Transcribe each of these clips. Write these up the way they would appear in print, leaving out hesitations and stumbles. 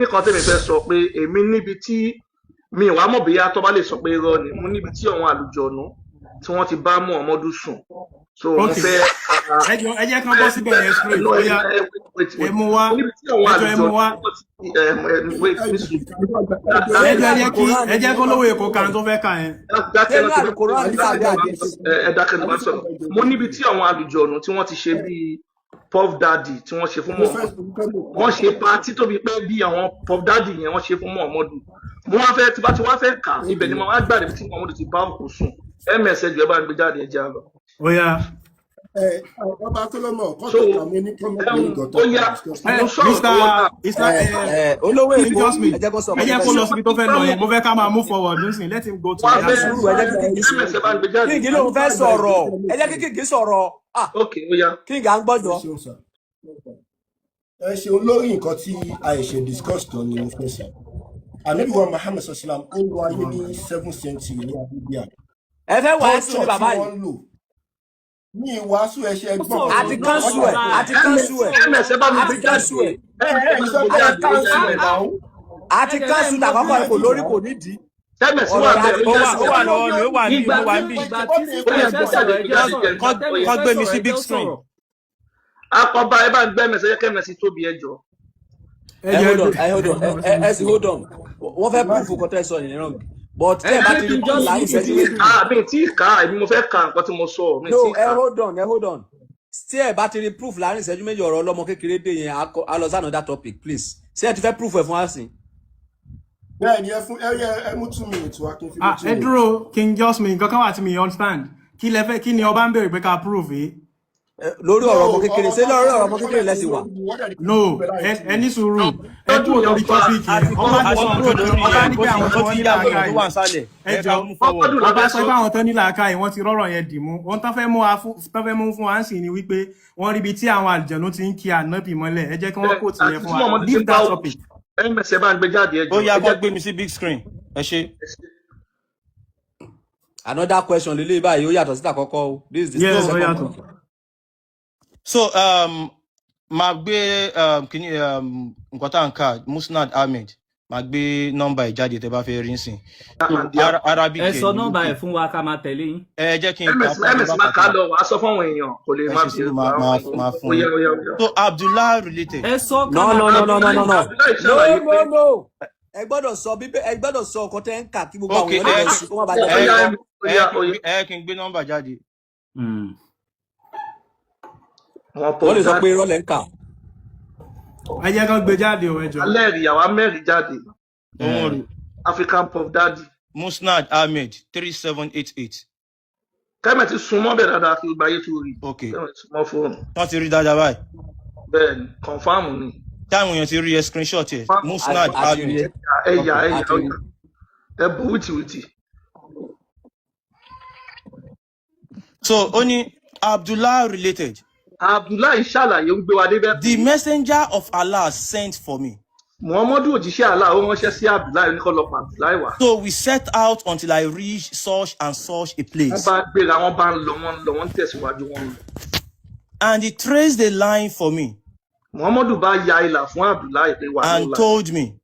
nǹkan tẹ́mi fẹ́ sọ pé èmi níbi tí mi ò wá mọ̀ bóyá tó bá lè sọ pé irọ́ ni mo níbi tí àwọn àlùjọ̀nù tí wọ́n ti bá Muhammadu sùn so mo fẹ́. ẹ jẹ́ kán bọ́ síbẹ̀ yẹn straight bóyá ẹ mú wá ẹjọ́ ẹ mú wá ẹ jẹ́ kó lówó èkó kan tó fẹ́ kà yẹn. ẹ dákẹ́ ní wọ́n sọ̀rọ̀ mo níbi tí àwọn àlùjọ̀nù tí wọ́n ti ṣe bíi Puff Daddy tí wọ́n ṣe fún Muhammadu wọ́n ṣe pátí tóbi pé bí àwọn Puff Daddy yẹn wọ́n ṣe fún Muhammadu mo wá fẹ́ tí bá ti wá fẹ́ kà ibẹ̀ ni mo wá gbàdé tí Muhammadu ti bá òkú sùn ms ẹjọ ẹ bá ń gbé jáde ẹjẹ àlọ. ó yá. ọba Solomon kọ́tù kàmí ní kọ́mọ̀tì ìgọ̀tọ̀. ó yá olówó èkó ẹ jẹ́ kó lọ síbi tó fẹ́ lọ yẹn mo fẹ́ ká máa move forward nísìn let him go to the ms ẹ bá ń gbé jáde. Kíngì ló ń fẹ́ sọ̀rọ̀ ẹ jẹ́ kí Kíngì sọ̀rọ̀. ok ó yá. Kíngì à ń gbọ́dọ̀. ẹ ṣe olórí nǹkan tí a ṣe discuss tó ní mo fẹ́ sọ. Ànábì wa Muhammad sallam ó lọ ayé ní 7th century ní Arabia. Ẹ fẹ́ wàásù ní bàbá yìí. Ní ìwàásù ẹ̀ṣẹ̀ ẹgbọ́n. Àti kánṣu ẹ̀. Àti kánṣu ẹ̀. ms ẹ bá ń gbé jáde. Àti kánṣu tàkọ́kọ́ ẹ̀ kò lórí kò nídìí. ms wà bẹ́ẹ̀ ó wà lọ́wọ́ mi ó wà ní mo wà níbí. Kọ́ gbé mi sí big screen. akọba ẹ bá ń gbé ms ẹ jẹ́ kẹ́ ms tóbi ẹjọ́. Hold on. Wọ́n fẹ́ proof kọ́tà ẹ̀ sọ yẹn rán mi. But tẹ́ ẹ bá ti rí proof láì ìṣẹ́jú méjì. mi tí ká èmi mo fẹ́ ka nǹkan tí mo sọ. No, hold on. Tí ẹ bá ti rí proof láàrin ìṣẹ́jú méjì ọ̀rọ̀ ọlọ́mọ kékeré dé yẹn a lọ sí another topic please. Ṣé ẹ ti fẹ́ proof ẹ̀ fún wa sí? Bẹ́ẹ̀ni ẹ mú 2 minutes wá kí n fi mú 2 minutes. ẹ dúró King Jasmine nǹkan kan wà tí mi understand kí ni ọba ń béèrè pé ká prove yìí. Lórí ọ̀rọ̀ ọmọ kékeré ṣé lórí ọ̀rọ̀ ọmọ kékeré lẹ́sìn wà. No ẹ ní sùúrù ẹ dúró lórí topic yẹn ọba ní sọ ọba ní pé àwọn tó ní làákà yìí ẹ jọ ọba sọ pé àwọn tó ní làákà yìí wọ́n ti rọ́rọ̀ yẹn dì mú wọ́n tán fẹ́ mú fún wa ń sìn ní wípé wọ́n rí ibi tí àwọn àlùjànnú ti ń kí ànábì mọ́lẹ̀ ẹ jẹ́ kí wọ́n kò tilẹ̀ fún wa leave that topic. ms ẹ bá ń gbé jáde ẹjọ́. ó yá kó gbé mi sí big screen ẹ ṣe. Another question lélẹ́yìí báyìí ó yàtọ̀ sí àkọ́kọ́ o. Yes ó yàtọ̀. So máa gbé kíní nǹkan tá à ń kà Musnad Ahmed máa gbé nọ́mbà ẹ̀ jáde tẹ́ bá fẹ́ rí nsìn. Arabic ẹ sọ nọ́mbà ẹ̀ fún wa ká máa tẹ̀lé yín. ẹ jẹ́ kí n ms máa kà lọ wàá sọ fún àwọn èèyàn kò lè má bí máa fún un. So Abdullah related. ẹ sọ No. Ẹ gbọ́dọ̀ sọ bíbẹ ẹ gbọ́dọ̀ sọ ọkọ tẹ́ ń kà kí gbogbo àwọn èèyàn lè sùn kó má bàa jẹ́. ẹ kí n gbé nọ́mbà jáde. Wọ́n lè sọ pé irọ́ lẹ́ ń kà. ẹ jẹ́ kán gbé jáde o ẹjọ́. alẹ́ rí àwa mẹ́rin jáde. African Puff Daddy. Musnad Ahmed 3788. kẹ́mẹ̀ ti sun mọ́ bẹ̀ dáadáa kí gbáyé tó rí. Ok kẹ́mẹ̀ ti mọ́ fóònù. wọ́n ti rí dáadáa báyìí. bẹ́ẹ̀ni kọ̀nfàmù ni. táwọn èèyàn ti rí ẹ screenshot ẹ Musnad Ahmed. ẹ̀yà ẹ bù wìtìwìtì. So ó ní Abdullah related. Abdullahi ṣàlàyé ń gbé wa débẹ̀. The messenger of Allah sent for me. Muhammadu òjíṣẹ́ Allah ó ránṣẹ́ sí Abdullahi oníkọlọpàá Abdullahi wá. So we set out until I reached such and such a place. wọ́n bá gbéra wọ́n bá ń lọ wọ́n ń tẹ̀síwájú wọn lọ. And he traced the line for me. Muhammadu bá ya ìlà fún Abdullahi pé wà lọ́la. And told me.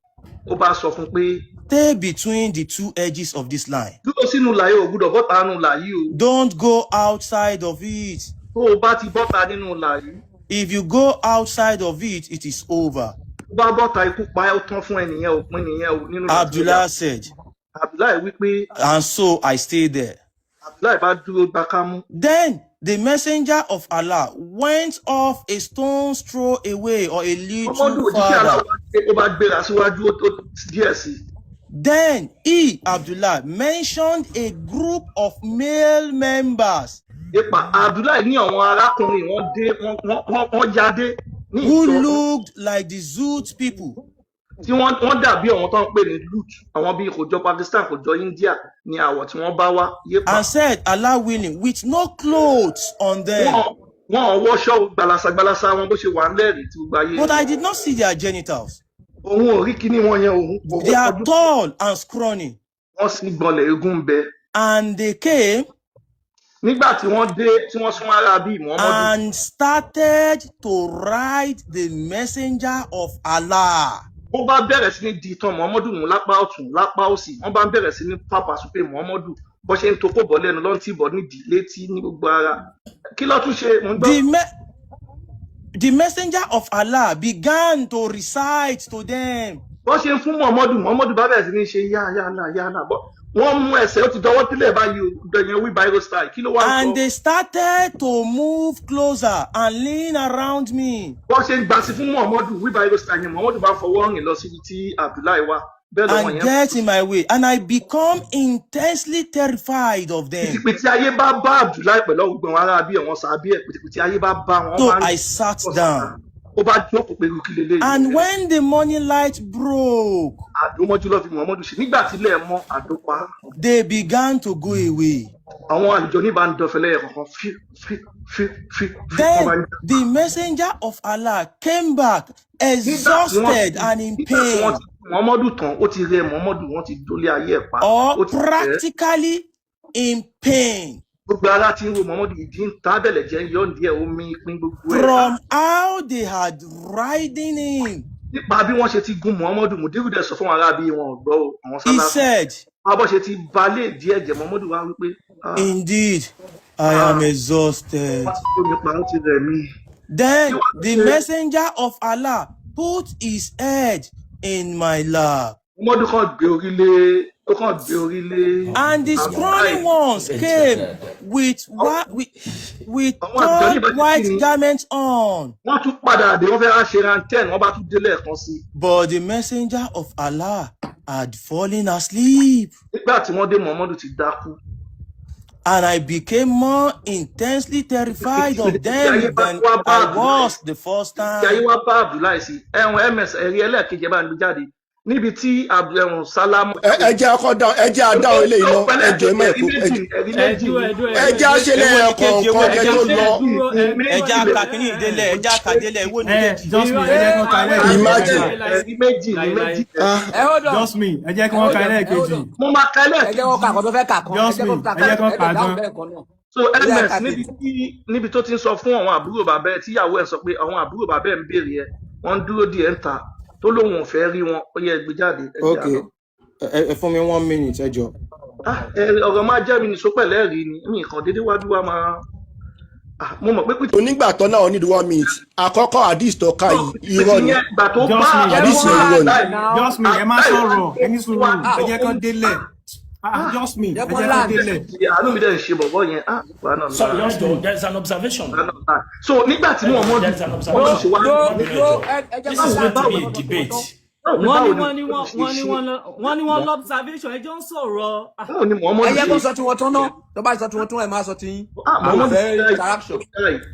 ó bá sọ fún pé. Stay between the two edges of this line. dúró sínú ìlà yìí o gbọ́dọ̀ bọ́ta nínú ìlà yìí o. Don't go outside of it. tó o bá ti bọ́ta nínú ìlà yìí. If you go outside of it, it is over. tó bá bọ́ta ikú pa ẹ́ ó tán fún ẹnìyẹn òpin nìyẹn o nínú. Abdullah said. Abdullahi wípé. And so I stayed there. Abdullahi bá dúró gbákámú. Then the messenger of Allah went off a stone's throw away or a little further. ó bá gbéra síwájú ó díẹ̀ sí. Then he, Abdullah, mentioned a group of male members. Ipa Abdullahi ní àwọn arákùnrin wọ́n jáde ní ìjọ. Who looked like the Zoot people. Tí wọ́n dàbí àwọn tó ń pè ní Lut, àwọn bíi kò jọ Pakistan kò jọ India ní àwọ̀ tí wọ́n bá wá. And said, Allah willing, with no clothes on them. Wọ́n wọṣọ gbalasagbalasa wọn bó ṣe wà lẹ́rìí tí gbogbo ayé. But I did not see their genitals. Òun ò rí kíní wọn yẹn òun. They are tall and scrawny. Wọ́n sì gbọ́nlẹ̀ eégún bẹ. And they came. Nígbà tí wọ́n dé tí wọ́n sún ara bíi Muhammadu. And started to write the messenger of Allah. ó bá bẹ̀rẹ̀ sí ní di ìtàn Muhammadu mú lápá ọ̀tún lápá òsì wọ́n bá bẹ̀rẹ̀ sí ní pàpà súpè Muhammadu bó ṣe ń tokó bọ̀ lẹ́nu lọ́n tí bọ̀ nídìí létí ní gbogbo ara kí ló tún ṣe mò ń gbọ́. The messenger of Allah began to recite to them. Bó ṣe ń fún Muhammadu bá bẹ̀rẹ̀ sí ní ṣe yá bọ́ wọ́n mú ẹsẹ̀ ó ti dọwọ́ tílẹ̀ báyìí dẹ̀yẹn wí báyìí style kí ló wá ń sọ. And they started to move closer and lean around me. Wọ́n ṣe ń gbà sí fún Muhammadu wí báyìí style yẹn Muhammadu bá fọwọ́ rìn lọ síbi tí Abdullahi wà. And get in my way, and I become intensely terrified of them. Pìtìpìtì ayé bá bá Abdullahi pẹ̀lú ọgbọ̀n ara bí àwọn sàbí ẹ̀ pìtìpìtì ayé bá bá wọn. So I sat down. And when the morning light broke, they began to go away. Then the messenger of Allah came back exhausted and in pain. Or practically in pain. From how they had ridden him. He said, indeed, I am exhausted. Then the messenger of Allah put his head in my lap. And the scrawny ones came with white garments on. But the messenger of Allah had fallen asleep. And I became more intensely terrified of them than I was the first time. Níbi tí Sálámù ẹjẹ́ akọ́dá ẹjẹ́ àdá ilé iná ẹjọ́ mẹ́kù ẹjẹ́ àṣẹlẹ̀ ẹ̀kọ́ nǹkan ẹjẹ́ tó lọ ẹjẹ́ àkàkíní ìdélẹ̀ ẹjẹ́ àkàdélẹ̀ ìwò ní just me ẹjẹ́ kí wọ́n ka ilé kejì mo máa ka ilé ẹjẹ́ wọn kà kọ́ tó fẹ́ kà kan just me ẹjẹ́ kan kà gan. So ms níbi tó ti ń sọ fún àwọn àbúrò bàbá ẹ tíyàwó ẹ sọ pé àwọn àbúrò bàbá ẹ ń béèrè ẹ wọ́n dúró díẹ̀ ń ta tó lóun ò fẹ́ rí wọn ó yẹ gbé jáde. Ok ẹ fún mi 1 minute ẹ jọ. Ọ̀rọ̀ máa jẹ́ mi nìṣó pẹ̀lẹ́ rí ni mi kàn déédéé wájú wa máa mo mọ̀ pé pé. Onígbà tó náà ní 1 minute àkọ́kọ́ hadith tó ká yìí irọ́ ni ìgbà tó bá hadith yẹn irọ́ ni. just me ẹ má sọ̀rọ̀ ẹ ní sùúrù ẹ jẹ́ kán délẹ̀. Just me ẹ jẹ́ kán délẹ̀. àánú mi dẹ̀ ń ṣe bọ̀bọ̀ yẹn. So just do there is an observation. So nígbà tí wọ́n mọ̀ There is an wọ́n observation. ṣe wá. This is going to be a debate. wọ́n ní wọ́n lọ observation ẹjọ́ ń sọ̀rọ̀. ẹyẹ kó sọ tí wọ́n tán náà tó bá sọ tí wọ́n tán ẹ máa sọ tí yín. àwọn fẹ́ interaction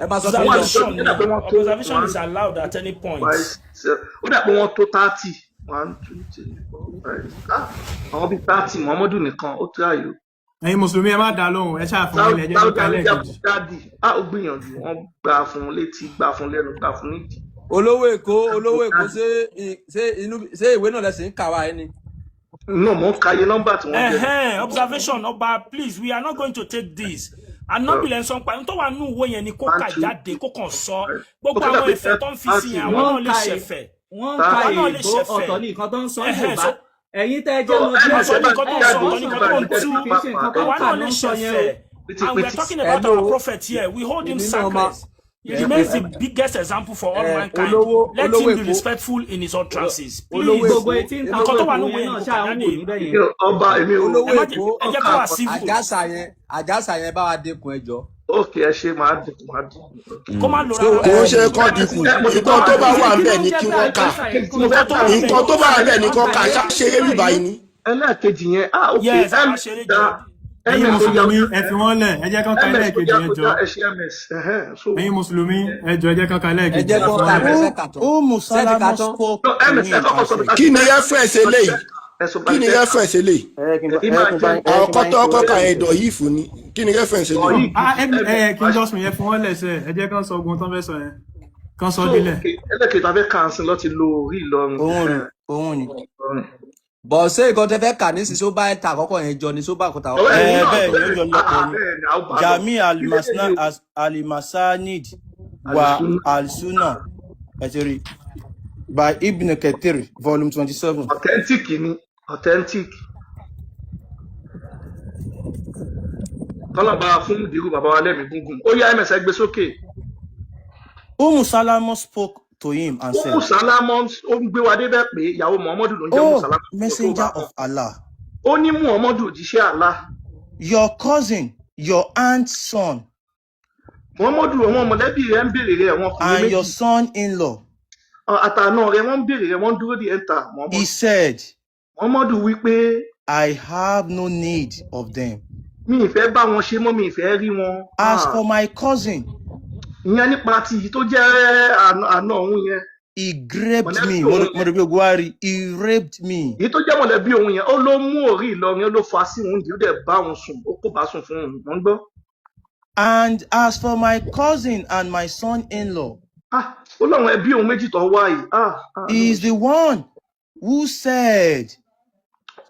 ẹ máa sọ tí wọ́n tán. Observation is allowed at any point. Ó dà pé wọ́n tó 30 1 2 3 4 5 àwọn bíi 30 Muhammadu nìkan ó tó àyò. ẹ̀yin mùsùlùmí ẹ má dá lóhùn ẹ ṣáà fún ilé ẹjẹ́ kán ka ilé kejì. Ó gbìyànjú wọ́n gbà fún létí gbà fún lẹ́nu gbà fún nídìí. olówó èkó ṣé ìwé náà lẹsìn ń kà wá ẹni. No, mo ń ka iye nọ́mbà tí wọ́n jẹ́. Observation Oba, please, we are not going to take this. And not be like some point. Tó wà nù wo yẹn ni kó kà jáde kó kàn sọ. Gbogbo àwọn ìfẹ́ tó ń fi sí yẹn àwọn náà lè ṣẹ̀fẹ̀. Wọ́n ka ètò ọ̀tọ̀ ní nǹkan tó ń sọ Yorùbá. Ẹ̀yin tẹ́ ẹ jẹ́ lọ bí ọ̀tọ̀ ní nǹkan tó ń sọ ọ̀tọ̀ ní nǹkan tó ń tú. Àwa náà lè ṣẹ̀fẹ̀. And we are talking about our prophet here. We hold him sacred. He remains the biggest example for all mankind. Let him be respectful in his utterances. Please. Gbogbo etí ń ta ọkọ̀ yẹn náà ṣáà ń wò níbẹ̀ yẹn. Ọba èmi ò olówó èkó àjàsà yẹn bá wa dẹ́kun ẹjọ́. Ok, ẹ ṣe máa dínkù. Kó má lọ kò ń ṣe kọ́ dínkù nǹkan tó bá wà ńbẹ̀ ni kí wọ́n kà nǹkan tó bá wà ńbẹ̀ ni kí wọ́n kà ṣeré bí báyìí ni. Ẹlẹ́ẹ̀kejì yẹn ok ẹ̀yin mùsùlùmí ẹ fi wọ́n lẹ̀ ẹ jẹ́ kán ka ilé kejì ẹ jọ. ẹ̀yin mùsùlùmí ẹ jọ ẹ jẹ́ kán ka ilé kejì ẹ jọ. Salama spoke kí ni reference eléyìí kí ni reference eléyìí àwọn kọ́tọ́ kọ́ka ẹ̀dọ̀ yìí fún ni kí ni reference eléyìí. kí n just me ẹ fi wọ́n lẹ̀ sẹ́ ẹ jẹ́ kán sọ ogun tán fẹ́ sọ yẹn kán sọ délẹ̀. ẹlẹ́kejì abẹ́ kàǹsìn lọ́ti lo orí Ìlọrin. òun ni. bọ̀ ṣé nǹkan tẹ fẹ́ kà ní sísó bá ẹ̀ta àkọ́kọ́ yẹn jọ ní sóbà àkọ́tà ọkọ̀. bẹ́ẹ̀ ni ó jọ lọ́pọ̀ ni Jami Alimasanid wa Alsuna ẹ ti rí. by Ibn Kathir, volume 27. Authentic ni, authentic. Kọ́lọ̀ bá fún ìdírú bàbá wa lẹ́mìí gúngùn. Ó yá MS gbé sókè. Salama spoke to him and said, Salama ó ń gbé wa débẹ̀ pé ìyàwó Muhammadu ló ń jẹ́ Salama. Messenger of Allah. Ó ní Muhammadu òjíṣẹ́ Allah. Your cousin, your aunt's son, Muhammadu àwọn mọ̀lẹ́bí rẹ̀ ń béèrè rẹ̀ wọn kò ní méjì. and your son-in-law. Àtàná rẹ̀ wọ́n ń béèrè rẹ̀ wọ́n ń dúró di enter. He said, Muhammadu wí pé, I have no need of them. Mi ìfẹ́ bá wọn ṣe mọ́, mi ìfẹ́ rí wọn. As for my cousin, ìyẹn nípa ti yìí tó jẹ́ àná òun yẹn. He raped me. He raped me. Èyí tó jẹ́ mọ̀lẹ́bí òun yẹn, ó ló mú orí Ìlọrin, ó ló fa sí òun yìí, ó dẹ̀ bá òun sùn, ó kò bá sùn fún òun, wọ́n gbọ́. And as for my cousin and my son-in-law, ó láwọn ẹbí òun méjì tó wá yìí. He is the one who said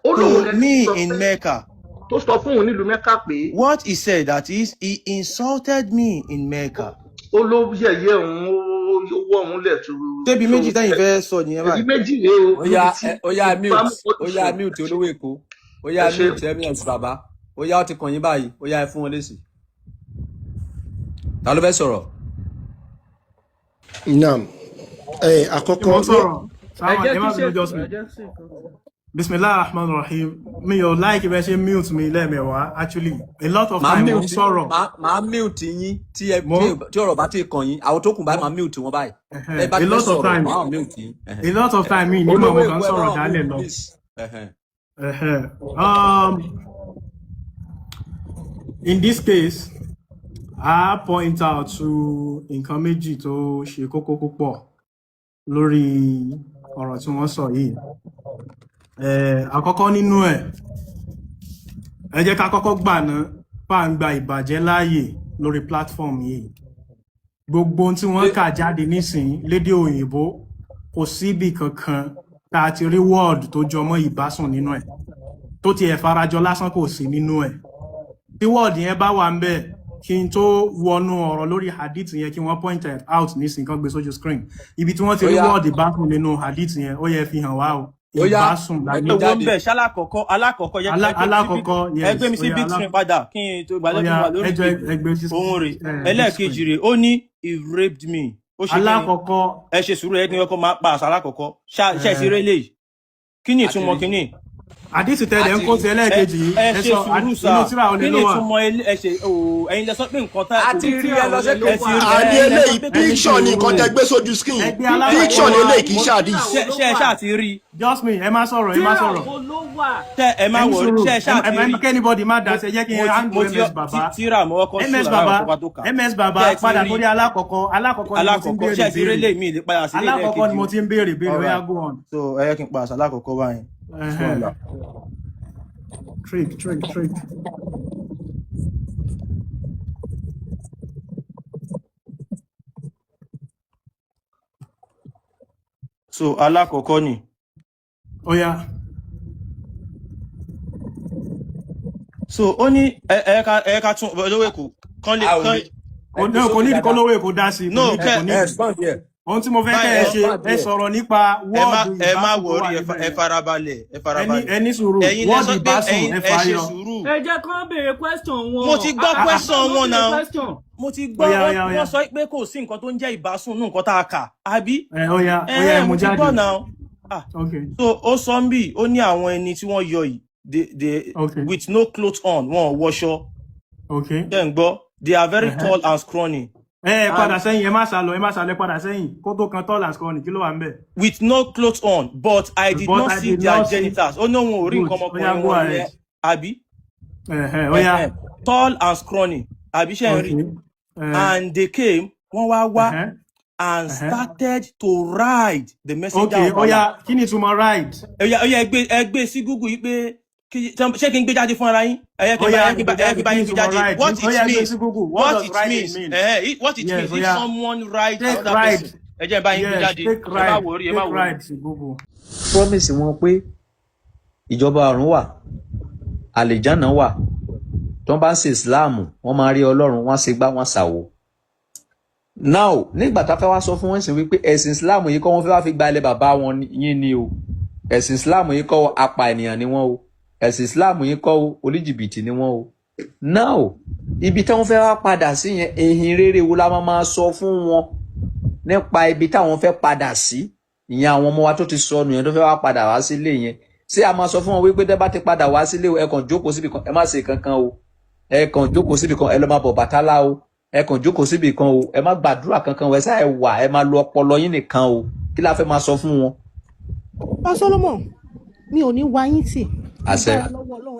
to me in Mecca. Tó sọ fún òun nílùú Mecca pé. What he said, that is, he insulted me in Mecca. Ó ló yẹ̀yẹ́ òun, ó wọ́ òun lẹ̀ tu. Ṣébi méjì tẹ́yìn fẹ́ sọ nìyẹn báyìí. Ẹbí méjì rèé o. Ó yá mute olówó Èkó. Ó yá mute eminence bàbá. Ó yá ó ti kàn yín báyìí. Ó yá ẹ fún wọn lésì. Ta ló fẹ́ sọ̀rọ̀? Naam. Àkọ́kọ́ Bismillah ar-Rahman ar-Rahim. Me your like if I say mute me lẹ́mẹ̀wá. Actually, a lot of time on sorrow. Máa mute yín tí ọ̀rọ̀ bá ti kàn yín. Àwọn tó kù báyìí máa mute wọn báyìí. A lot of time. A lot of time me ní mọ̀ kan sọ̀rọ̀ dálẹ̀ lọ. In this case, I point out to nǹkan méjì tó ṣe kókó púpọ̀ lórí ọ̀rọ̀ tí wọ́n sọ yìí. Àkọ́kọ́ nínú ẹ̀, ẹ jẹ́ ká kọ́kọ́ gbà ná pa ń gba ìbàjẹ́ láàyè lórí platform yìí. Gbogbo tí wọ́n kà jáde nísìnyí lédè òyìnbó kò síbi kankan tá a ti rí word tó jọmọ́ ìbásùn nínú ẹ̀, tó ti ẹ̀ farajọ lásán kò sí nínú ẹ̀. Tí word yẹn bá wà ń bẹ̀, kí n tó wọnú ọ̀rọ̀ lórí hadith yẹn kí wọ́n point it out nísìnyí kan gbé sójú screen. Ibi tí wọ́n ti rí word ìbásùn nínú hadith yẹn, ó yẹ fi hàn wá o. Ìbásùn lágbó bẹ̀ alákọ̀ọ́kọ́ ẹgbẹ́ mi sí big screen padà kí n tó gbàdọ́ tó wà lórí ohun rẹ̀ ẹlẹ́ẹ̀kejì rẹ̀ ó ní he raped me. Alákọ̀ọ́kọ́ ẹ ṣe sùúrù ẹ ní ọkọ̀ máa pa àṣà alákọ̀ọ́kọ́ ṣe eré lè kí ni ìtumọ̀ kí ni. Àdìsí tẹ́lẹ̀ ń kó sí ẹlẹ́ẹ̀kejì yìí ẹ ṣe sùúrù sáà kí ni ìtumọ̀ ẹ ṣe ẹ̀yin lẹ sọ pé nǹkan tá àti rí ẹ lọ sí kókó àdí eléyìí píkṣọ̀ ní nǹkan tẹ gbé sójú screen píkṣọ̀ ní eléyìí kì í ṣàdí. ṣe ẹ ṣáà ti rí. Just me ẹ má sọ̀rọ̀ ẹ má sọ̀rọ̀. ṣe ẹ má wọ ṣe ẹ ṣáà ti rí. Anybody má dá ṣe jẹ́ kí n handle MS Baba. tíra mọ́ ọkọ̀ MS Baba padà lórí alákọ̀ọ́kọ́ ni mo ti ń béèrè béèrè ó yá go on. So ẹ yẹ kí n pa àṣà alákọ̀ọ́kọ́ báyìí. Trick. So alákọ̀ọ́kọ́ ni. Ó yá. So ó ní ẹ̀ka tún olówó Èkó kan lè kan. Kò ní ìdíkọ́ lówó Èkó dá sí. No ohun tí mo fẹ́ kẹ́ ẹ ṣe ẹ sọ̀rọ̀ nípa wọ́ọ̀dù ìbásùn. ẹ má wọrí ẹ farabalẹ̀. Ẹni sùúrù wọ́ọ̀dù ìbásùn ẹ fàáyọ. Ẹ jẹ́ kán béèrè question wọn. Mo ti gbọ́ question wọn náà. Mo ti gbọ́ wọ́n sọ pé kò sí nǹkan tó ń jẹ́ ìbásùn nù nǹkan tá a kà àbí. Ó yá mo ti gbọ́ náà. So ó sọ ń bì ó ní àwọn ẹni tí wọ́n yọ yìí with no clothes on wọn ò wọṣọ. Then gbọ́ they are very tall and scrawny. Padà sẹ́yìn ẹ má sálọ padà sẹ́yìn kó tó kan tall and scrawny kí ló wà ń bẹ̀. With no clothes on but I did not see their genitals. Ó ní òun ò rí nǹkan ọmọkùnrin wọn yẹn àbí. Tall and scrawny àbí ṣe ń rí. And they came wọ́n wá and started to ride the messenger of Allah. Ó yá kí ni ìtumọ̀ ride. Ó yá ẹgbẹ́ sí Google yìí pé ṣé kí n gbé jáde fún ara yín ẹyẹ kí n bá yín gbé jáde what it means if someone rides another person ẹ jẹ́ bá yín gbé jáde ẹ má wọrí promise wọn pé ìjọba ọ̀run wà àlìjánà wà tó ń bá ń ṣe Islam wọ́n máa rí Ọlọ́run wọ́n ṣe gbá wọ́n ṣàwò now nígbà tá a fẹ́ wá sọ fún wọn sìn wípé ẹ̀sìn Islam yìí kọ́ wọ́n fẹ́ wá fi gba ilẹ̀ bàbá wọn yín ni o ẹ̀sìn Islam yìí kọ́ apá ènìyàn ni wọ́n o ẹ̀sìn Islam yìí kọ́ oníjìbìtì ni wọ́n o now ibi táwọn fẹ́ wá padà sí yẹn èhìn rere wo la máa sọ fún wọn nípa ibi táwọn fẹ́ padà sí ìyẹn àwọn ọmọ wa tó ti sọnù yẹn tó fẹ́ wá padà wá sílé yẹn ṣé a máa sọ fún wọn wípé tẹ́ bá ti padà wá sílé o ẹ kàn jókòó síbi kan ẹ má ṣe kankan o ẹ kàn jókòó síbi kan ẹ lọ máa bọ̀ Bàtálá o ẹ kàn jókòó síbi kan o ẹ má gbàdúrà kankan o ẹ sáà ẹ wà ẹ máa lo ọpọlọ yín nìkan o kí la fẹ́ máa sọ fún wọn. Bá Solomon mi ò ní wá yín tì àṣẹ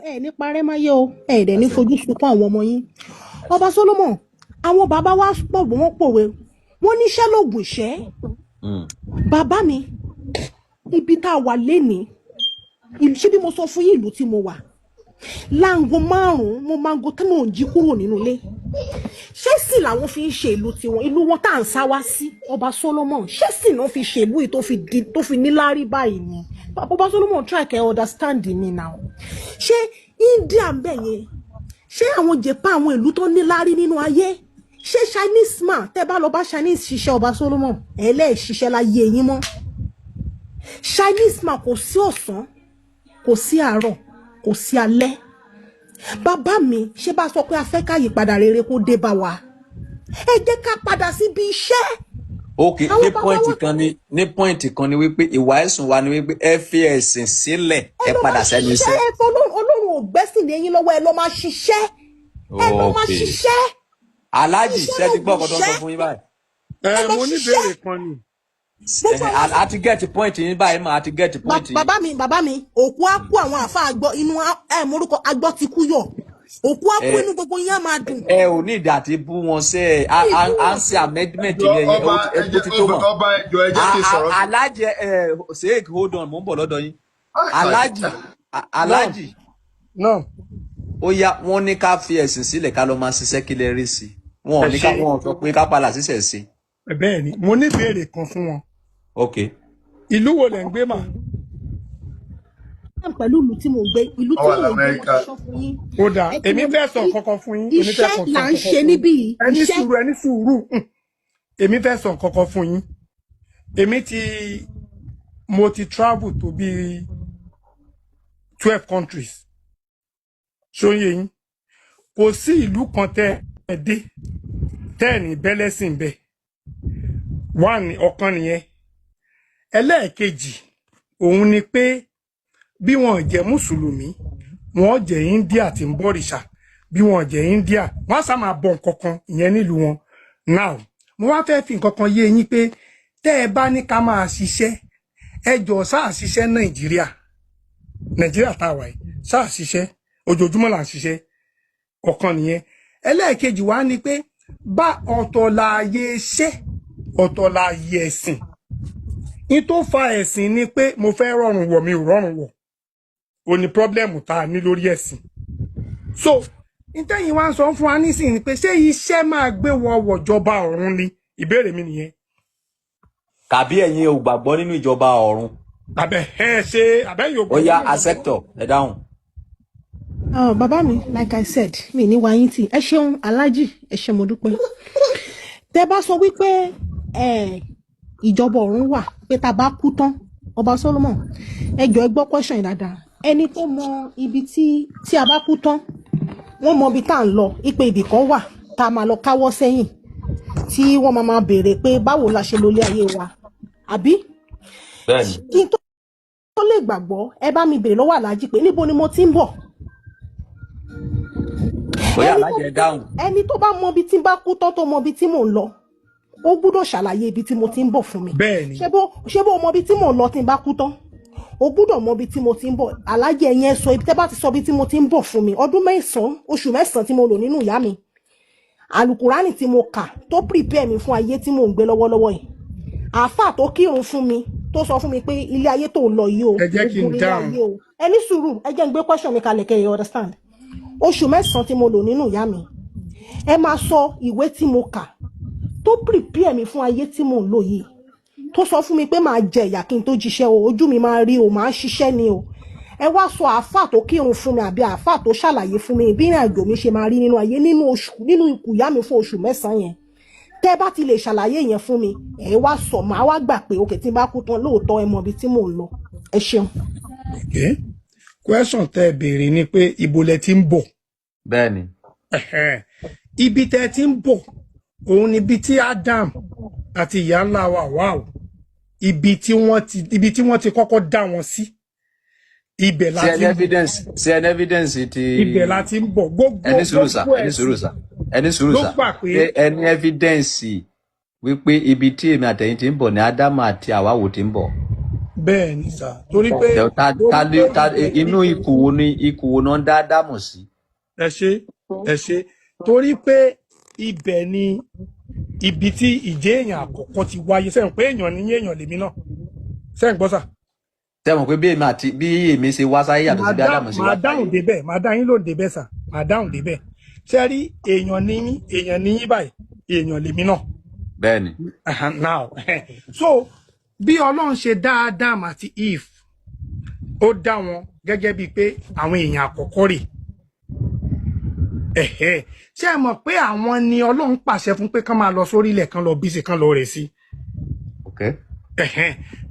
ẹ ní parẹ́ máyé o ẹ dẹ̀ ní fojú sunkún àwọn ọmọ yín. Ọba Solomon àwọn bàbá wa pọ̀ wọ́n pòwe wọ́n níṣẹ́ lóògùn ìṣẹ́. Bàbá mi ibi tá a wà lénìí ṣé bí mo sọ fún yín ìlú tí mo wà láago 5 mo máa ń go tí mò ń jí kúrò nínú ilé ṣé sì làwọn fi ń ṣe ìlú tiwọn ìlú wọn tá à ń sá wá sí Ọba Solomon ṣé sì náà fi ṣe ìlú yìí tó fi níláárí báyìí ni Ọba Solomon try to understand me now ṣé India ń bẹ̀ yẹn ṣé àwọn Japan àwọn ìlú tó níláárí nínú ayé ṣé Chinese man tẹ́ bá lọ bá Chinese ṣiṣẹ́ Ọba Solomon ṣiṣẹ́ láyé yín mọ́ Chinese man kò sí ọ̀sán kò sí àárọ̀ kò sí alẹ́ bàbá mi ṣé bá sọ pé a fẹ́ ká yípadà rere kó dé bá wa ẹ jẹ́ ká padà síbi iṣẹ́. ok ní pọ́ìntì kan ni wípé ìwà ẹ̀sùn wa ni wípé ẹ fi ẹ̀sìn sílẹ̀ ẹ padà sẹ́nu iṣẹ́. Ọlọ́run ò gbẹ́sìn lẹ́yìn lọ́wọ́ ẹ lọ máa ṣiṣẹ́ ẹ lọ máa ṣiṣẹ́. Aláàjì ṣe ti gbọ́ ọkọ̀ tó ń sọ fún yín báyìí. Mo ní ìbéèrè kan ni. Àti gẹ́ẹ̀tì pọ́ìntì yín báyìí mà àti gẹ́ẹ̀tì pọ́ìntì yín. Bàbá mi òkú á kú àwọn àfa àgbọ̀ inú morúkọ agbọ́ ti kú yọ̀ òkú á kú inú gbogbo yín á máa dùn. Ẹ ò ní ìdí àti bú wọn ṣe à ń ṣe amendment yẹn ẹjọ́ ti tó mọ̀. Aláàjì ṣèkì hold on mò ń bọ̀ lọ́dọ̀ yín. Aláàjì ó yá wọ́n ní ká fi ẹ̀sìn sílẹ̀ ká lọ máa ṣiṣẹ́ kí lè rí sí wọn ò ní ká wọn sọ pé ká padà ṣiṣẹ́ sí. Bẹ́ẹ̀ ni mo ní ìbéèrè kan fún wọn. Ok. Ìlú wo lẹ̀ ń gbé mà? Pẹ̀lú ìlú tí mo gbé ìlú tí mo gbé mo sọ fún yín. Ó dáa èmi fẹ́ sọ nǹkankan fún yín. Iṣẹ́ là ń ṣe níbí yìí. Ẹni sùúrù èmi fẹ́ sọ nǹkankan fún yín. Mo ti travel to bí 12 countries. Ṣóyè yín kò sí ìlú kan tẹ́ ẹ dé tẹ́ẹ̀nì bẹ́lẹ́sìn bẹ́ẹ̀ ọ̀kan nìyẹn ẹlẹ́ẹ̀kejì òun ni pé bí wọn jẹ́ mùsùlùmí wọn jẹ́ India tí ń bọ̀rìṣà bí wọn jẹ́ India wọn sá máa bọ nǹkan kan ìyẹn nílùú wọn now mo wá fẹ́ fi nǹkan kan yé yín pé tẹ́ ẹ bá ní ká máa ṣiṣẹ́ ẹ jọ sáà ṣiṣẹ́ Nàìjíríà tá a wà yìí sáà ṣiṣẹ́ ojoojúmọ́ là ń ṣiṣẹ́ ọ̀kan nìyẹn ẹlẹ́ẹ̀kejì wá ni pé bá ọ̀tọ̀ láàyè iṣẹ́ ọ̀tọ̀ láàyè ẹ̀sìn ní tó fa ẹ̀sìn ni pé mo fẹ́ rọrùn wọ̀ mi ò rọrùn wọ̀ ò ní pọ́blẹ́mù tá a ní lórí ẹ̀sìn so ìtẹ́yìn wá ń sọ fún wa nísìnyí pé ṣé iṣẹ́ máa gbé wọ wọ̀jọba ọ̀run ni ìbéèrè mi nìyẹn. Kàbí ẹ̀yin ò gbàgbọ́ nínú ìjọba ọ̀run. Àbẹ́yìn ò gbàgbọ́. Ó yá acceptor ẹ dáhùn. Bàbá mi like I said mi ní wáyín tí ẹ ṣeun Aláàjì ẹ ṣé mo dúpẹ́ tẹ́ bá sọ wípé ìjọba ọ̀run wà pé tá bá kú tán Ọba Solomon ẹ jọ̀ọ́ ẹ gbọ́ question yìí dáadáa ẹni tó mọ ibi tí a bá kú tán wọ́n mọ ibi tá à ń lọ ipe ibì kan wà tá a máa lọ káwọ́ sẹ́yìn tí wọ́n máa béèrè pé báwo la ṣe lólé ayé wa àbí kí n tó lè gbàgbọ́ ẹ bá mi béèrè lọ́wọ́ Aláàjì pé níbo ni mo ti ń bọ̀. Ẹni tó bá mọ ibi tí n bá kú tán tó mọ ibi tí mò ń lọ ó gbúdọ̀ ṣàlàyé ibi tí mo ti ń bọ̀ fún mi. Ṣé bó mọ ibi tí mò ń lọ tí n bá kú tán ó gbúdọ̀ mọ ibi tí mo ti ń bọ̀. Aláàjì ẹ̀yin ẹ sọ ibi tẹ́ bá ti sọ ibi tí mo ti ń bọ̀ fún mi ọdún 9 oṣù 9 tí mo lò nínú ìyá mi alukurani tí mo kà tó prepare mi fún ayé tí mò ń gbé lọ́wọ́lọ́wọ́ yìí àáfà tó kírun fún mi tó sọ fún mi pé ilé ayé tó ń lọ yìí o ẹ jẹ́ kí n dáhùn ẹ ní sùúrù ẹ jẹ́ n gbé question mi kalẹ̀ kẹ́ ẹ understand oṣù 9 tí mo lò nínú ìyá mi ẹ máa sọ ìwé tí mo kà tó prepare mi fún ayé tí mò ń lò yìí tó sọ fún mi pé máa jẹ ìyà kí n tó jíṣẹ́ o ojú mi máa rí o máa ṣiṣẹ́ ni o ẹ wá sọ àáfà tó kírun fún mi àbí àáfà tó ṣàlàyé fún mi bí ìrìn àjò mi ṣe máa rí nínú ayé nínú ikú ìyá mi fún oṣù 9 yẹn tẹ́ bá ti lè ṣàlàyé yẹn fún mi ẹ wá sọ máa wá gbà pé òkè tí n bá kú tán lóòótọ́ ẹ mọ ibi tí mò ń lọ ẹ ṣeun. Question tẹ́ béèrè ni pé ibo lẹ ti ń bọ̀. Bẹ́ẹ̀ni. Ibi tẹ́ ti ń bọ̀ òun ni ibi tí Adam àti ìyá ńlá wa wà o ibi tí wọ́n ti kọ́kọ́ dá wọn sí ibẹ̀ la ti ń bọ̀. Ṣé ẹni evidence ti. Ibẹ̀ la ti ń bọ̀ gbogbo ẹni sùúrù sà ẹni evidence wípé ibi tí èmi àtẹ̀yìn ti ń bọ̀ ní Ádámù àti Àwáwò ti ń bọ̀. Bẹ́ẹ̀ ni sà torí pé inú ikú wo náà dá Ádámù sí. ẹ ṣe torí pé ibẹ̀ ni ibi tí ìjẹ́ èèyàn àkọ́kọ́ ti wáyé sẹ́yìn pé èèyàn ní èèyàn lèmi náà sẹ́yìn gbọ́ sà. Sẹ́yìn pé bí èmi ṣe wá sáyé yàtọ̀ sí bí Ádámù ṣe wá sáyé. màá dáhùn débẹ̀ màá dá yín lóhùn débẹ̀ sà màá dáhùn débẹ̀ ṣe rí èèyàn ní yín báyìí èèyàn lèmi náà. Bẹ́ẹ̀ni. Now so bí Ọlọ́run ṣe dá Adam àti Eve ó dá wọn gẹ́gẹ́ bíi pé àwọn èèyàn àkọ́kọ́ rè ṣé ẹ mọ̀ pé àwọn ni Ọlọ́run pàṣẹ fún pé kán máa lọ sórí ilẹ̀ kan lọ bí sí kán lọ rẹ̀ sí.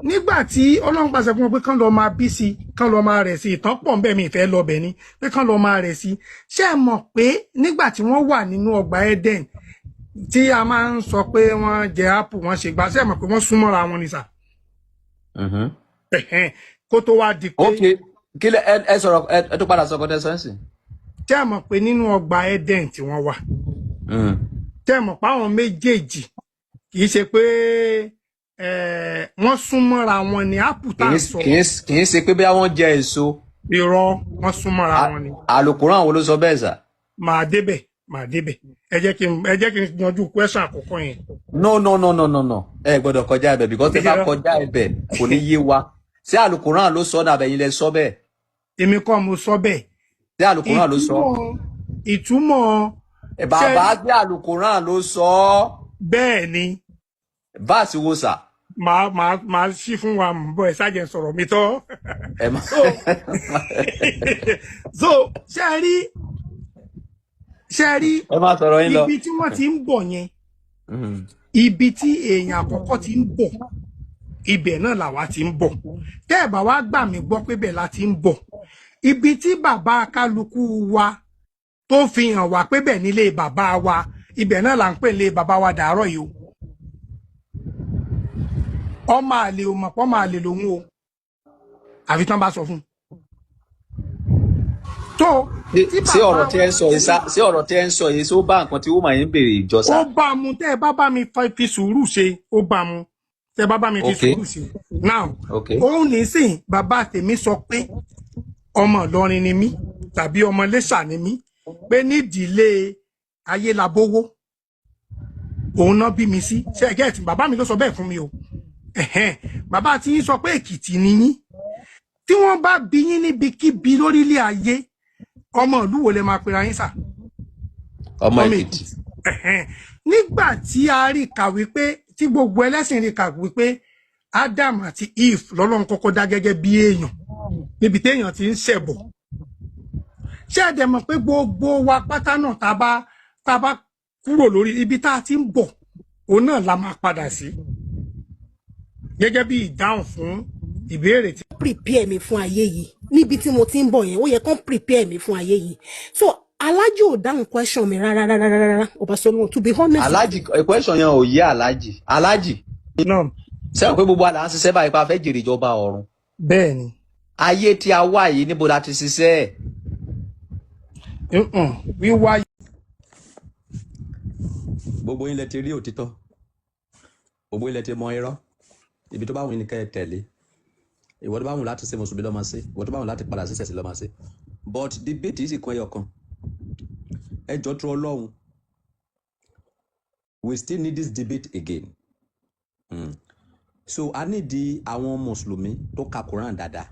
Nígbà tí Ọlọ́run pàṣẹ fún wọn pé kán lọ máa bí sí kán lọ máa rẹ̀ sí ìtàn pọ̀ nbẹ̀ mi ìfẹ́ lọ bẹ̀ ni pé kán lọ máa rẹ̀ sí ṣé ẹ mọ̀ pé nígbà tí wọ́n wà nínú ọgbà Eden tí a máa ń sọ pé wọ́n jẹ apple wọ́n ṣe gbà ṣé ẹ mọ̀ pé wọ́n súnmọ́ra wọn ni sà. Kó tó wá di pé. Ok kí lẹ ẹ sọ̀rọ̀ ẹ tó padà sọkọ tẹsán sí. Ṣé ẹ mọ̀ pé nínú ọgbà Eden tí wọ́n wà. Ṣé ẹ mọ̀ pé àwọn méjèèjì kì í ṣe pé wọ́n súnmọ́ra wọn ni apple tá à ń sọ. Kì í ṣe pé bí wọ́n jẹ èso. Irọ́ wọ́n súnmọ́ra wọn ni. Àlùkùránì àwọn ló sọ bẹ́ẹ̀ sà. Màá débẹ̀ ẹ jẹ́ kí n yanjú question àkọ́kọ́ yẹn. No. Ẹ gbọ́dọ̀ kọjá ibẹ̀ because tẹ́ bá kọjá ibẹ̀ kò ní yé wa. Ṣé Àlùkùránì ló sọ dàbẹ̀ yín lẹ sọ bẹ́ẹ̀? Èmi kọ́ mo sọ bẹ́ẹ̀. Ṣé Àlùkùránì ló sọ? Ìtumọ̀. Bàbá gbé Àlùkùránì ló sọ. Bẹ́ẹ̀ ni. Báàsì wo sà? Màá ṣí fún wa bọ́ ẹ ṣáàjẹ́ sọ̀rọ̀ mi tọ́. So ṣe rí ibi tí wọ́n ti ń bọ̀ yẹn ibi tí èèyàn àkọ́kọ́ ti ń bọ̀ ibẹ̀ náà làwa ti ń bọ̀ tẹ́ ẹ̀ bá wá gbà mí gbọ́ pé bẹ́ẹ̀ la ti ń bọ̀ ibi tí bàbá kálukú wa tó fi hàn wá pé bẹ́ẹ̀ nílé bàbá wa ibẹ̀ náà là ń pè lé bàbá wa dàárọ̀ yìí o ọmọ àlè ò mọ̀ pọ́ máa lè lòun o àfi tán bá sọ fún un. Sí ọ̀rọ̀ tí ẹ ń sọ yìí sá sí ọ̀rọ̀ tí ẹ ń sọ yìí sí ó bá nǹkan tí ó máa ń béèrè ìjọ sá. Ó bá mu tẹ́ ẹ bá bá mi fi sùúrù ṣe ó bá mu tẹ́ ẹ bá bá mi fi sùúrù ṣe. Now òun nísìn bàbá tèmi sọ pé ọmọ Ìlọrin ni mí tàbí ọmọ Iléṣà ni mí pé nídìílé Ayélabówó òun náà bí mi sí ṣe ẹ gẹ́ẹ̀tì bàbá mi ló sọ bẹ́ẹ̀ fún mi o bàbá tí yín sọ pé Èkìtì ni yín tí wọ́n bá bí yín níbikíbi lórílẹ̀ ayé ọmọ ìlú wo lè máa pera yín sà. Ọmọ Èkìtì. Nígbà tí a rí kà wípé tí gbogbo ẹlẹ́sìn rí kà wípé Adam àti Eve lọ́lọ́run kọ́kọ́ dá gẹ́gẹ́ bí èèyàn níbi téèyàn ti ń ṣẹ̀bọ̀ ṣé ẹ dẹ̀ mọ̀ pé gbogbo wa pátá náà tá a bá kúrò lórí ibi tá a ti ń bọ̀ òun náà la máa padà sí gẹ́gẹ́ bí ìdáhùn fún ìbéèrè tí. Prepare mi fún ayé yìí níbi tí mo ti ń bọ̀ yẹn ó yẹ kán prepare mi fún ayé yìí so Alhaji ò dáhùn question mi rárá ọba Solomon to be honest. Alhaji question yẹn ò yé Alhaji. Sẹ́wọ̀n pé gbogbo àlà ń ṣiṣẹ́ báyìí pa fẹ́ jèrè ìjọba ọ̀run. Bẹ́ẹ̀ni. Ayé tí a wá yìí níbo la ti ṣiṣẹ́. Wíwá. Gbogbo yín lẹ ti rí òtítọ́ gbogbo yín lẹ ti mọ irọ́ ibi tó bá wù ní kẹ́ ẹ tẹ̀lé ìwọ tó bá wù láti ṣe mùsùlùmí lọ́ọ́ máa ṣe ìwọ tó bá wù láti padà sí ṣẹ̀sìn lọ́ọ́ máa ṣe but debate yìí sì kún ẹyọ kan ẹjọ́ tó Ọlọ́run we still need this debate again so a need àwọn mùsùlùmí tó ka Quran dáadáa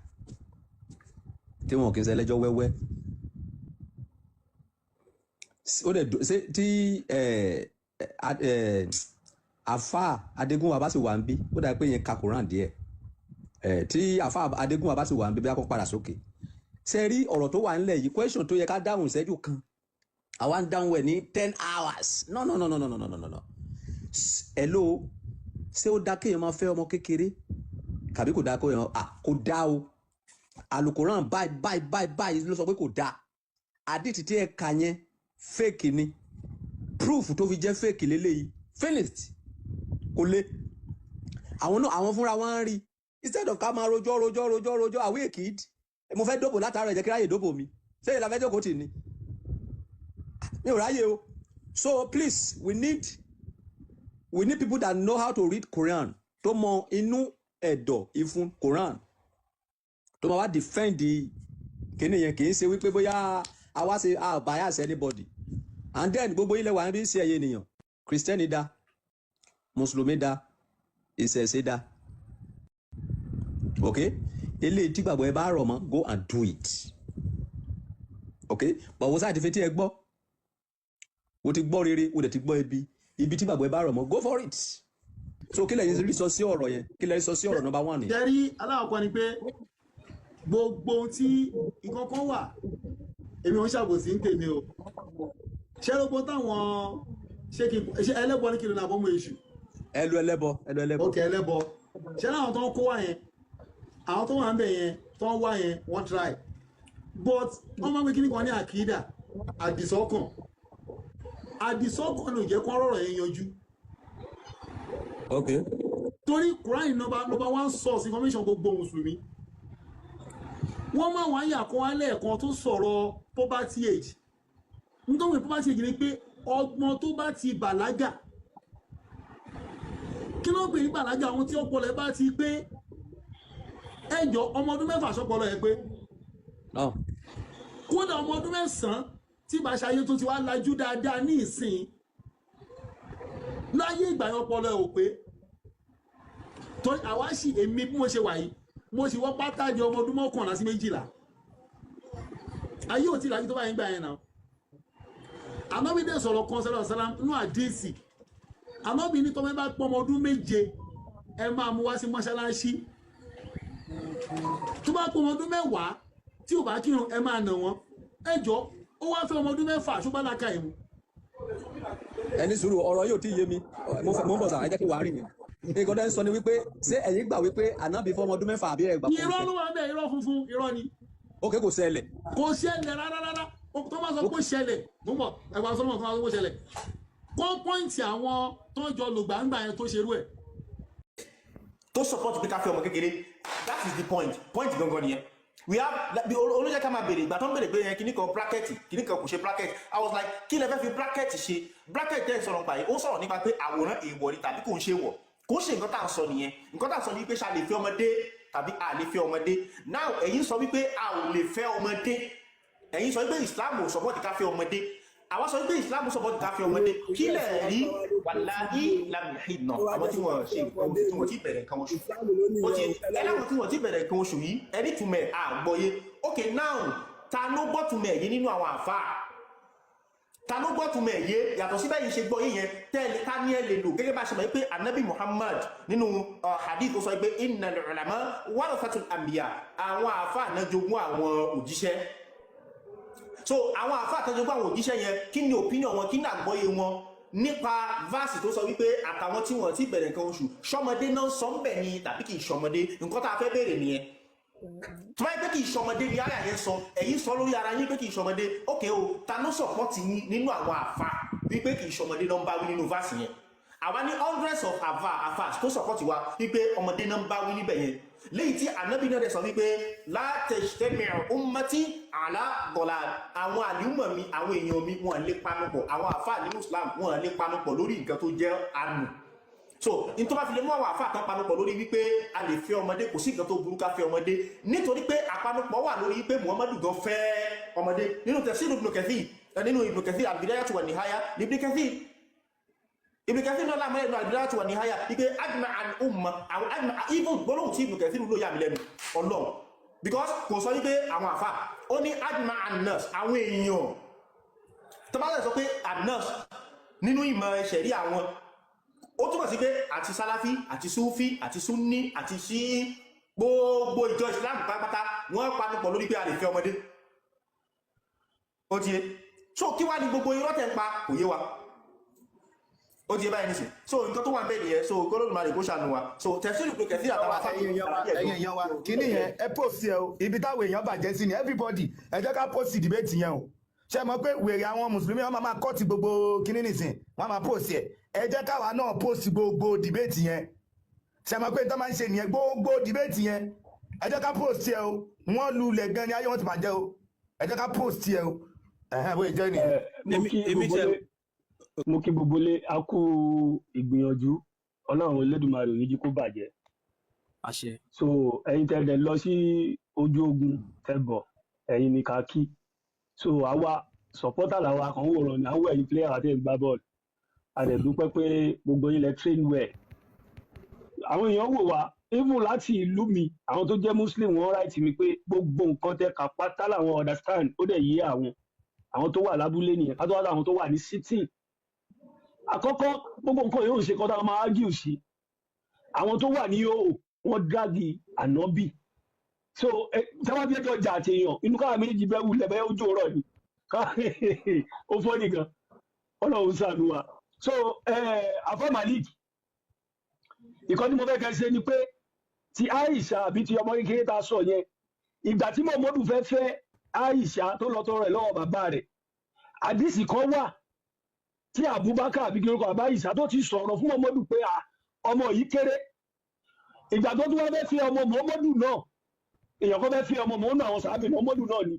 tí wọn kì í ṣe ẹlẹ́jọ́ wẹ́wẹ́ ó dẹ̀ ṣe tí àfà Adégúnwà bá sì wà ń bí ó dà pé yẹn ka Quran díẹ̀ tí àfà Adégúnwà bá sì wà ń bí bí a kò padà sókè ṣe rí ọ̀rọ̀ tó wà nílẹ̀ yìí question tó yẹ ká dáhùn ìṣẹ́jú kan àwa ń dáhùn ẹ̀ ní 10 hours no hello ṣé ó dá kéèyàn máa fẹ́ ọmọ kékeré kàbí kò dá kéèyàn kò dá o Al-Quran báyìí ló sọ pé kò dá àdìtì tí ẹ kà yẹn fake ni proof tó fi jẹ́ fake lélẹ́yìí finished kò lé àwọn fúnra wọn ń rí instead of ká máa rojọ́ àwí èkìd mo fẹ́ dóbò látara ẹ̀jẹ̀ kí ráyè dóbò mi ṣé ìlà fẹ́ jókòó tì ní mi ò ráyè o so please we need people that know how to read Quran tó mọ inú ẹ̀dọ̀ ìfun Quran tó máa wá defend kíní yẹn kì í ṣe wípé bóyá àwa ṣe bias anybody and then gbogbo ilẹ̀ wa ń bí sí ẹ̀yẹ ènìyàn Christian dá Mùsùlùmí dá ìṣẹ̀ṣe dá okay eléyìí tí gbàgbọ́ ẹ bá rọ̀ mọ́ go and do it okay but wọ́n sáà ti fetí ẹ gbọ́ o ti gbọ́ rere o dẹ̀ ti gbọ́ ibi tí gbàgbọ́ ẹ bá rọ̀ mọ́ go for it so kí lẹ́yìn rí sọ sí ọ̀rọ̀ yẹn kí lẹ́yìn sọ sí ọ̀rọ̀ number 1 yẹn. jẹ́rí aláwọ̀kọ́ ni pé gbogbo tí nǹkan kan wà èmi ò ń ṣàbòsí ń tèmi o ṣé ló gbọ́ táwọn ṣé ẹlẹ́bọ ní kìlọ̀ nàbọ̀ mú èṣù. ẹlẹ́bọ. ok ẹlẹ́bọ ṣé láwọn tó ń kó wá yẹn àwọn tó wà ń bẹ̀ yẹn tó ń wá yẹn wọ́n try but wọ́n máa ń gbé kíní kan ní àkídà àdìsọ́kàn ló jẹ́ kó rọ̀rọ̀ yẹn yanjú. ok torí Quran number 1 source information gbogbo mùsùlùmí wọ́n máa wá yà kan alẹ́ ẹ̀kan tó sọ̀rọ̀ poverty age nítorí poverty age ni pé ọgbọ́n tó bá ti bàlágà kí ló pè ní bàlágà àwọn tí ọpọlọ ẹ bá ti pé ẹjọ́ ọmọ ọdún 6 sọpọlọ ẹ pé kódà ọmọ ọdún 9 tí bá ṣayé tó ti wá lajú dáadáa ní ìsìn láyé ìgbà yẹn ọpọlọ ẹ ò pé tó àwáṣì èmi bí mo ṣe wà yìí mo sì wọ́n pátá di ọmọ ọdún 11 sí 12 ayé ò tí láyé tó bá yẹn gbà yẹn náà Ànábì dé sọ̀rọ̀ kan sẹ́lọ̀ sẹ́lá nínú àdéhìsì Ànábì ní tọ́mẹ́ bá pọ́ ọmọ ọdún 7 ẹ máa mú wá sí mọ́ṣáláṣí tó bá pọ́ ọmọ ọdún 10 tí ò bá kírun ẹ máa nà wọ́n ẹjọ́ ó wá fẹ́ ọmọ ọdún 6 ṣó bá láka ìmú. ẹni sùúrù ọ̀rọ̀ yóò tí yé mi mo ń bọ̀ sàá ẹ jẹ́ kí wàá rìn yẹn nǹkan tó ń sọ ni wípé ṣé ẹ̀yin gbà wípé Ànábì fọ́ ọmọ ọdún 6 àbí ẹ gbà. irọ́ ló wà bẹ́ẹ̀ irọ́ funfun irọ́ ni. ok kò ṣẹlẹ̀. kò ṣẹlẹ̀ rárá tó bá sọ pé ṣẹlẹ̀ mo mọ̀ ẹgbàá sọ́mọ̀ tó bá sọ pé ṣẹlẹ̀ kó pọ́ǹtì àwọn tó jọ lògbàǹgbà yẹn tó ṣerú ẹ̀. tó support pé ká fẹ́ ọmọ kékeré that is the point gangan nìyẹn we have olóyè ká máa béèrè ìgbà tó ń béèrè pé kíní kan bracket kíní kan kò ṣe bracket I was like kí lẹ fẹ́ fi bracket ṣe bracket tẹ́ ẹ̀ sọ̀rọ̀ nípa yìí ó sọ̀rọ̀ nípa pé àwòrán èèwọ̀ ni tàbí kò ń ṣe wọ̀ kò ṣe nǹkan tá à ń sọ nìyẹn nǹkan tá à ń sọ ni pé ṣá lè fẹ́ ọmọdé tàbí a lè fẹ́ ọmọdé now ẹ̀yin sọ wípé a ò lè fẹ́ ọmọdé ẹ̀yin sọ wípé Islam ò support ká fẹ́ ọmọdé àwọn sọ wípé Islam ò support ká fẹ́ ọmọdé kí lẹ̀ rí wàláhí lámìhìnà àwọn tí wọ́n ṣe tí wọ́n ti bẹ̀rẹ̀ nǹkan oṣù ẹlẹ́wọ̀n tí wọ́n ti bẹ̀rẹ̀ nǹkan oṣù yìí ẹni túmẹ̀ àgbọ̀yé ok now ta ló gbọ́ túmẹ̀ yìí nínú àwọn àfáà ta ló gbọ́ túmọ̀ ẹ̀yẹ yàtọ̀ síbẹ̀ yìí ṣe gbọ́ yìí yẹn tẹ́lẹ̀ ká ní ẹ lè lò gẹ́gẹ́ bá ṣe mọ̀ pé anabi Muhammad nínú hadith ó sọ pé innal ulama warathatul anbiya àwọn àfáà náà jogún àwọn òjíṣẹ́ so àwọn àfáà tó jogún àwọn òjíṣẹ́ yẹn kí ni opinion wọn kí ni àgbọ́yé wọn nípa verse tó sọ wípé àtàwọn tí wọ́n ti bẹ̀rẹ̀ nǹkan oṣù ṣọmọdé náà sọ ń bẹ̀ ni tàbí kì í ṣọmọdé nǹkan tá a fẹ́ béèrè nìyẹn tó bá yẹ pé kì í ṣọmọdé ni ara yẹn sọ ẹ̀yin sọ lórí ara yín pé kì í ṣọmọdé ókè o ta ló sọ̀pọ̀tì yín nínú àwọn àfa wípé kì í ṣọmọdé náà ń bá wí nínú verse yẹn àwa ní hundreds of àfà tó sọ̀pọ̀tì wa wípé ọmọdé náà ń bá wí níbẹ̀ yẹn léyìí tí ànábì náà dẹ̀ sọ wípé la tajtami'u ummati ala dalal àwọn àlùmọ̀ mi àwọn èèyàn mi wọn lè panupọ̀ àwọn àfà nínú Islam wọn lè panupọ̀ lórí nǹkan tó jẹ́ àánú so in tó bá fi lè mú àwọn àfáà kan panupọ̀ lórí wípé a lè fẹ́ ọmọdé kò sí nǹkan tó burú ká fẹ́ ọmọdé nítorí pé àpanupọ̀ wà lórí wípé Muhammadu gan fẹ́ ọmọdé nínú tafsir Ibn Kathir al-Bidayatu wa Nihaya Ibn Kathir náà láàmú ẹ̀rọ al-Bidayatu wa Nihaya wípé ajma al-umma even gbólóhùn tí Ibn Kathir ló yà mí lẹ́nu Ọlọ́run because kò sọ wípé àwọn àfáà ó ní ajma an-nas àwọn èèyàn tó bá sọ pé an-nas nínú ìmọ̀ ṣẹ̀rí àwọn ó túnmọ̀ sí pé àti sálàfí àti súfí àti súnní àti sí gbogbo ìjọ Islam pátápátá wọ́n panupọ̀ lórí pé a lè fẹ́ ọmọdé ó ti yé so kí wá ní gbogbo irọ́ tẹ́ ń pa kò yé wa ó ti báyìí nísìn so nǹkan tó wà bẹ́ẹ̀ nìyẹn so gbọ́dọ̀ máa lè kó ṣàánú wa so tẹ̀síìrì pé kẹ̀sí àtàwọn ẹ̀yin èèyàn wa kíní yẹn ẹ post ẹ o ibi táwọn èèyàn bàjẹ́ sí ni everybody ẹ jẹ́ ká post debate yẹn o ṣe mọ̀ pé wèrè àwọn mùsùlùmí wọn máa kọ́ọ̀tì gbogbo kíní nìsín wọn máa post ẹ jẹ́ káwa náà post gbogbo debate yẹn ṣe mọ̀ pé tó máa ń ṣe nìyẹn gbogbo debate yẹn ẹ jẹ́ ká post ẹ o wọ́n lulẹ̀ gan ni ayé wọn ti bàjẹ́ o ẹ jẹ́ ká post ẹ o bóyá jẹ́ nìyẹn. Mo kí gbogbo lé a kú ìgbìyànjú Ọlọ́run Elédùmarè ò ní jí kó bàjẹ́. Àṣẹ. So ẹ̀yin tẹ̀lé lọ sí ojú ogun tẹ̀bọ̀ ẹ̀yin ní ká kí so àwa supporter làwa kan wòran ní àwọn ẹ̀yin player àti ìgbà bọ́ọ̀lù a dẹ̀ dúpẹ́ pé gbogbo yín lẹ train well. Àwọn èèyàn wò wá even láti ìlú mi àwọn tó jẹ́ muslim wọ́n right mi pé gbogbo nǹkan tẹ́ ká pátá làwọn understand ó dẹ̀ yé àwọn tó wà lábúlé nìyẹn ká tó wá láwọn tó wà ní city. Àkọ́kọ́ gbogbo nǹkan yóò ṣe kọ́ta máa argue sí àwọn tó wà ní yóò wọ́n dági ànábì so sábà bí ẹjọ́ jà àti èèyàn inú káwà méjì bẹ́ẹ̀ wù lẹ́bẹ̀ẹ́ ojú ọ̀rọ̀ ni ó fọ́ nìkan Ọlọ́run ṣàánú wa so Afa Malik ìkan tí mo fẹ́ kẹ́ ṣe ni pé ti Aisha àbí ti ọmọ kékeré ta sọ yẹn ìgbà tí Muhammadu fẹ́ Aisha tó lọ tọrọ ẹ̀ lọ́wọ́ bàbá rẹ̀ àdìsí kan wà tí Abubakar àbí kí orúkọ Aisha tó ti sọ̀rọ̀ fún Muhammadu pé ọmọ yìí kéré ìgbà tó tún wá fẹ́ fi ọmọ Muhammadu náà èèyàn kan fẹ́ fi ọmọ Muhammadu àwọn sàábì Muhammadu náà ni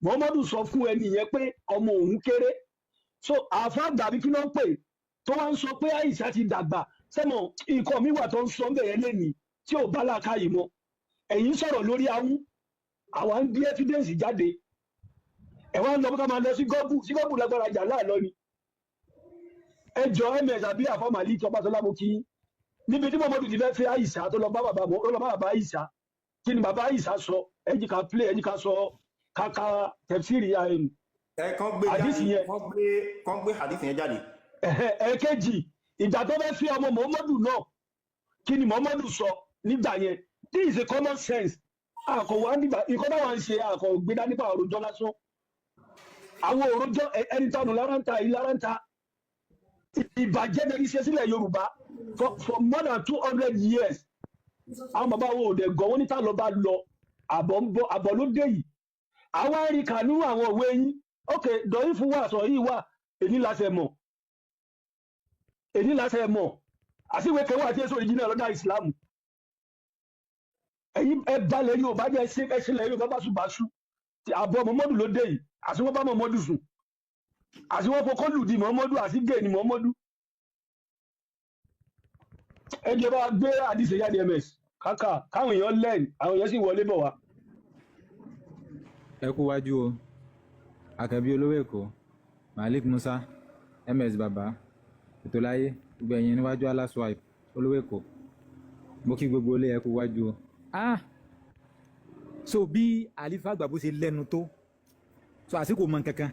Muhammadu sọ fún ẹni yẹn pé ọmọ òun kéré so àáfàá dàbí kí náà pè tó wá ń sọ pé Aisha ti dàgbà sẹ́mọ̀ nǹkan mi wà tó ń sọ bẹ́ẹ̀ lẹ́nìí tí ò bá làákàyè mọ́ ẹ̀yin sọ̀rọ̀ lórí ahun àwa ń gbé evidence jáde ẹ̀ wá ń lọ ká máa lọ sí gọ́ọ̀bù lágbára jà láàlọ́ ni ẹjọ́ ms àbí Afa Malik Ọbásanlá mo kí níbi tí Muhammadu ti fẹ́ fẹ́ Aisha tó lọ bá bàbá Aisha kí ni bàbá Aisha sọ ẹjì ká play ẹjì ká sọ kàkà tẹ̀síìrì kàn gbé hadith yẹn jáde. ẹ̀ẹ̀kejì ìgbà tó fẹ́ fi ọmọ Muhammadu náà kí ni Muhammadu sọ nígbà yẹn this is a common sense àkọwà nígbà nǹkan táwọn ń ṣe àkọ gbé dání pa òròjọ lásán àwọn òròjọ ẹni tánù lárántà ìlárántà ìbàjẹ́ bẹ̀rẹ̀ ṣe sílẹ̀ Yorùbá for more than 200 years àwọn bàbá wo òde gan wọn níta lọ bá lọ àbọ̀ ló dé yìí àwọn àríkà nínú àwọn òwe yín ok dọ̀yìn fún wa sọ yìí wà èyí lásẹ̀ mọ̀ àṣìwé kẹwàá àti èso ìjìnlẹ̀ lọ́dà ìsìlámù ẹ̀yìn ẹ̀balẹ̀ Yorùbá jẹ́ ẹ̀ṣẹ̀lẹ̀ Yorùbá báṣubàṣu ti àbọ̀ Muhammadu ló dé yìí àṣìwọ́n bá Muhammadu sùn àṣìwọ́n fọkọ́ lùdì Muhammadu àṣìgè ní Muhammadu ẹjọ́ bá gbé àdìsẹ̀ jáde ms kàkà káwọn èèyàn lẹ́ẹ̀n àwọn èèyàn sì wọlé bọ̀ wá. ẹ kú wájú o Àkànbí olówó Èkó Malik Musa ms baba Ètòláyé gbogbo ẹ̀yin níwájú aláṣọwáìp olówó Èkó mo kí gbogbo ilé ẹ kú wájú o. so bí àlífà àgbàbó ṣe lẹ́nu tó so àsìkò mọ kankan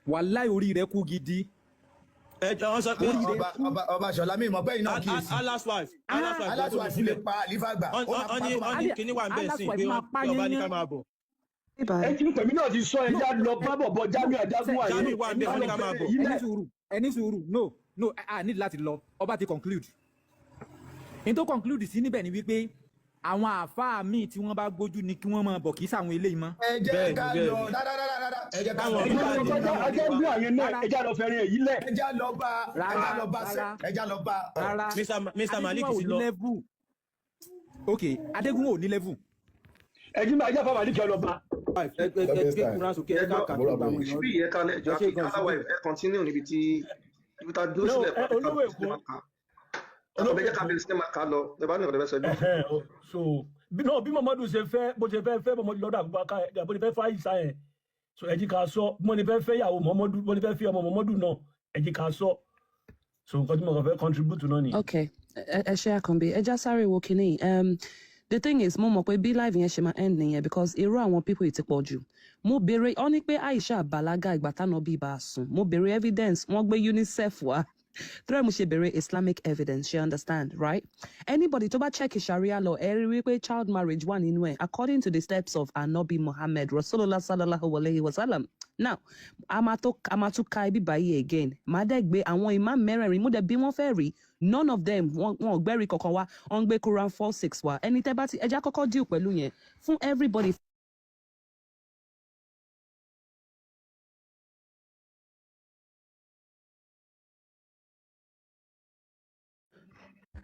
wàláì orí rẹ kú gidi. ẹjọ wọn sọ pé ọba Ṣọlá mi mọ̀ pé iná kì í sí aláṣwáìf lè pa àlífà àgbà ó ní kíní wà ń bẹ̀ sí pé ọba ní ká máa bọ̀. ẹni tèmi náà ti sọ ẹja lọ bá bọ̀bọ̀ Jamiu Ajagun àyè Jamiu wà ń bẹ̀ ní ká máa bọ̀. ẹni sùúrù no a need láti lọ ọba ti conclude ní tó conclude sí níbẹ̀ ni wípé àwọn àáfàá míì tí wọ́n bá gbójú ni kí wọ́n máa bọ̀ kí sàwọn eléyìí mọ́. ẹ jẹ́ ká lọ dáadáa ẹ jẹ́ ká lọ ẹjẹ́ bí àyè náà ẹjẹ́ lọ fẹ́rẹ̀ èyí lẹ̀. ẹjẹ́ lọ bá rárá Mr. Malik ti lọ. ok Adégún ò ní level. ẹjí máa jẹ́ fáwọn àdìkẹ́ lọ bá. ìṣubí yẹ ká lẹ́jọ́ aláwọ̀ ẹ̀ kọ́ntínú níbi tí ibi tá a dúró sílẹ̀ ọlọ́bẹ̀ jẹ́ ká bẹ̀rẹ̀ sí máa ká lọ ẹ bá ní ọ̀rẹ́ sọ so bí Muhammadu ṣe fẹ́ bó ṣe fẹ́ Muhammadu lọ́dọ̀ Abubakar bó ṣe fẹ́ fẹ́ Aisha yẹn so ẹ̀jí ká sọ bó ṣe fẹ́ ìyàwó Muhammadu bó ṣe fẹ́ fi ọmọ Muhammadu náà ẹ̀jí ká sọ so nǹkan tí mo kàn fẹ́ contribute náà ni. okay ẹ ṣe Àkànbí ẹ já sáré wo kínní the thing is mo mọ̀ pé bí live yẹn ṣe máa end nìyẹn because irú àwọn people ti pọ̀ jù mo béèrè ọ ní pé Aisha bàlágà ìgbà táná bí bá a sùn mo béèrè evidence wọ́n gbé UNICEF wá Through Islamic evidence, you understand, right? Anybody to check Sharia law, child marriage one in way, according to the steps of Nabi Muhammad, Rasulullah sallallahu alaihi wasallam. Now, amatu kaibi bayi again. Madegbe awon imam mẹ́rẹ̀ẹ̀rin mo de bi wọ́n fẹ́ rí. None of them wọ́n gbẹ́rí kankan wá. On gbe Quran 4:6 wá. Ẹni tẹ́ bá ti ẹja kọ́kọ́ deal pẹ̀lú yẹn. Fún everybody.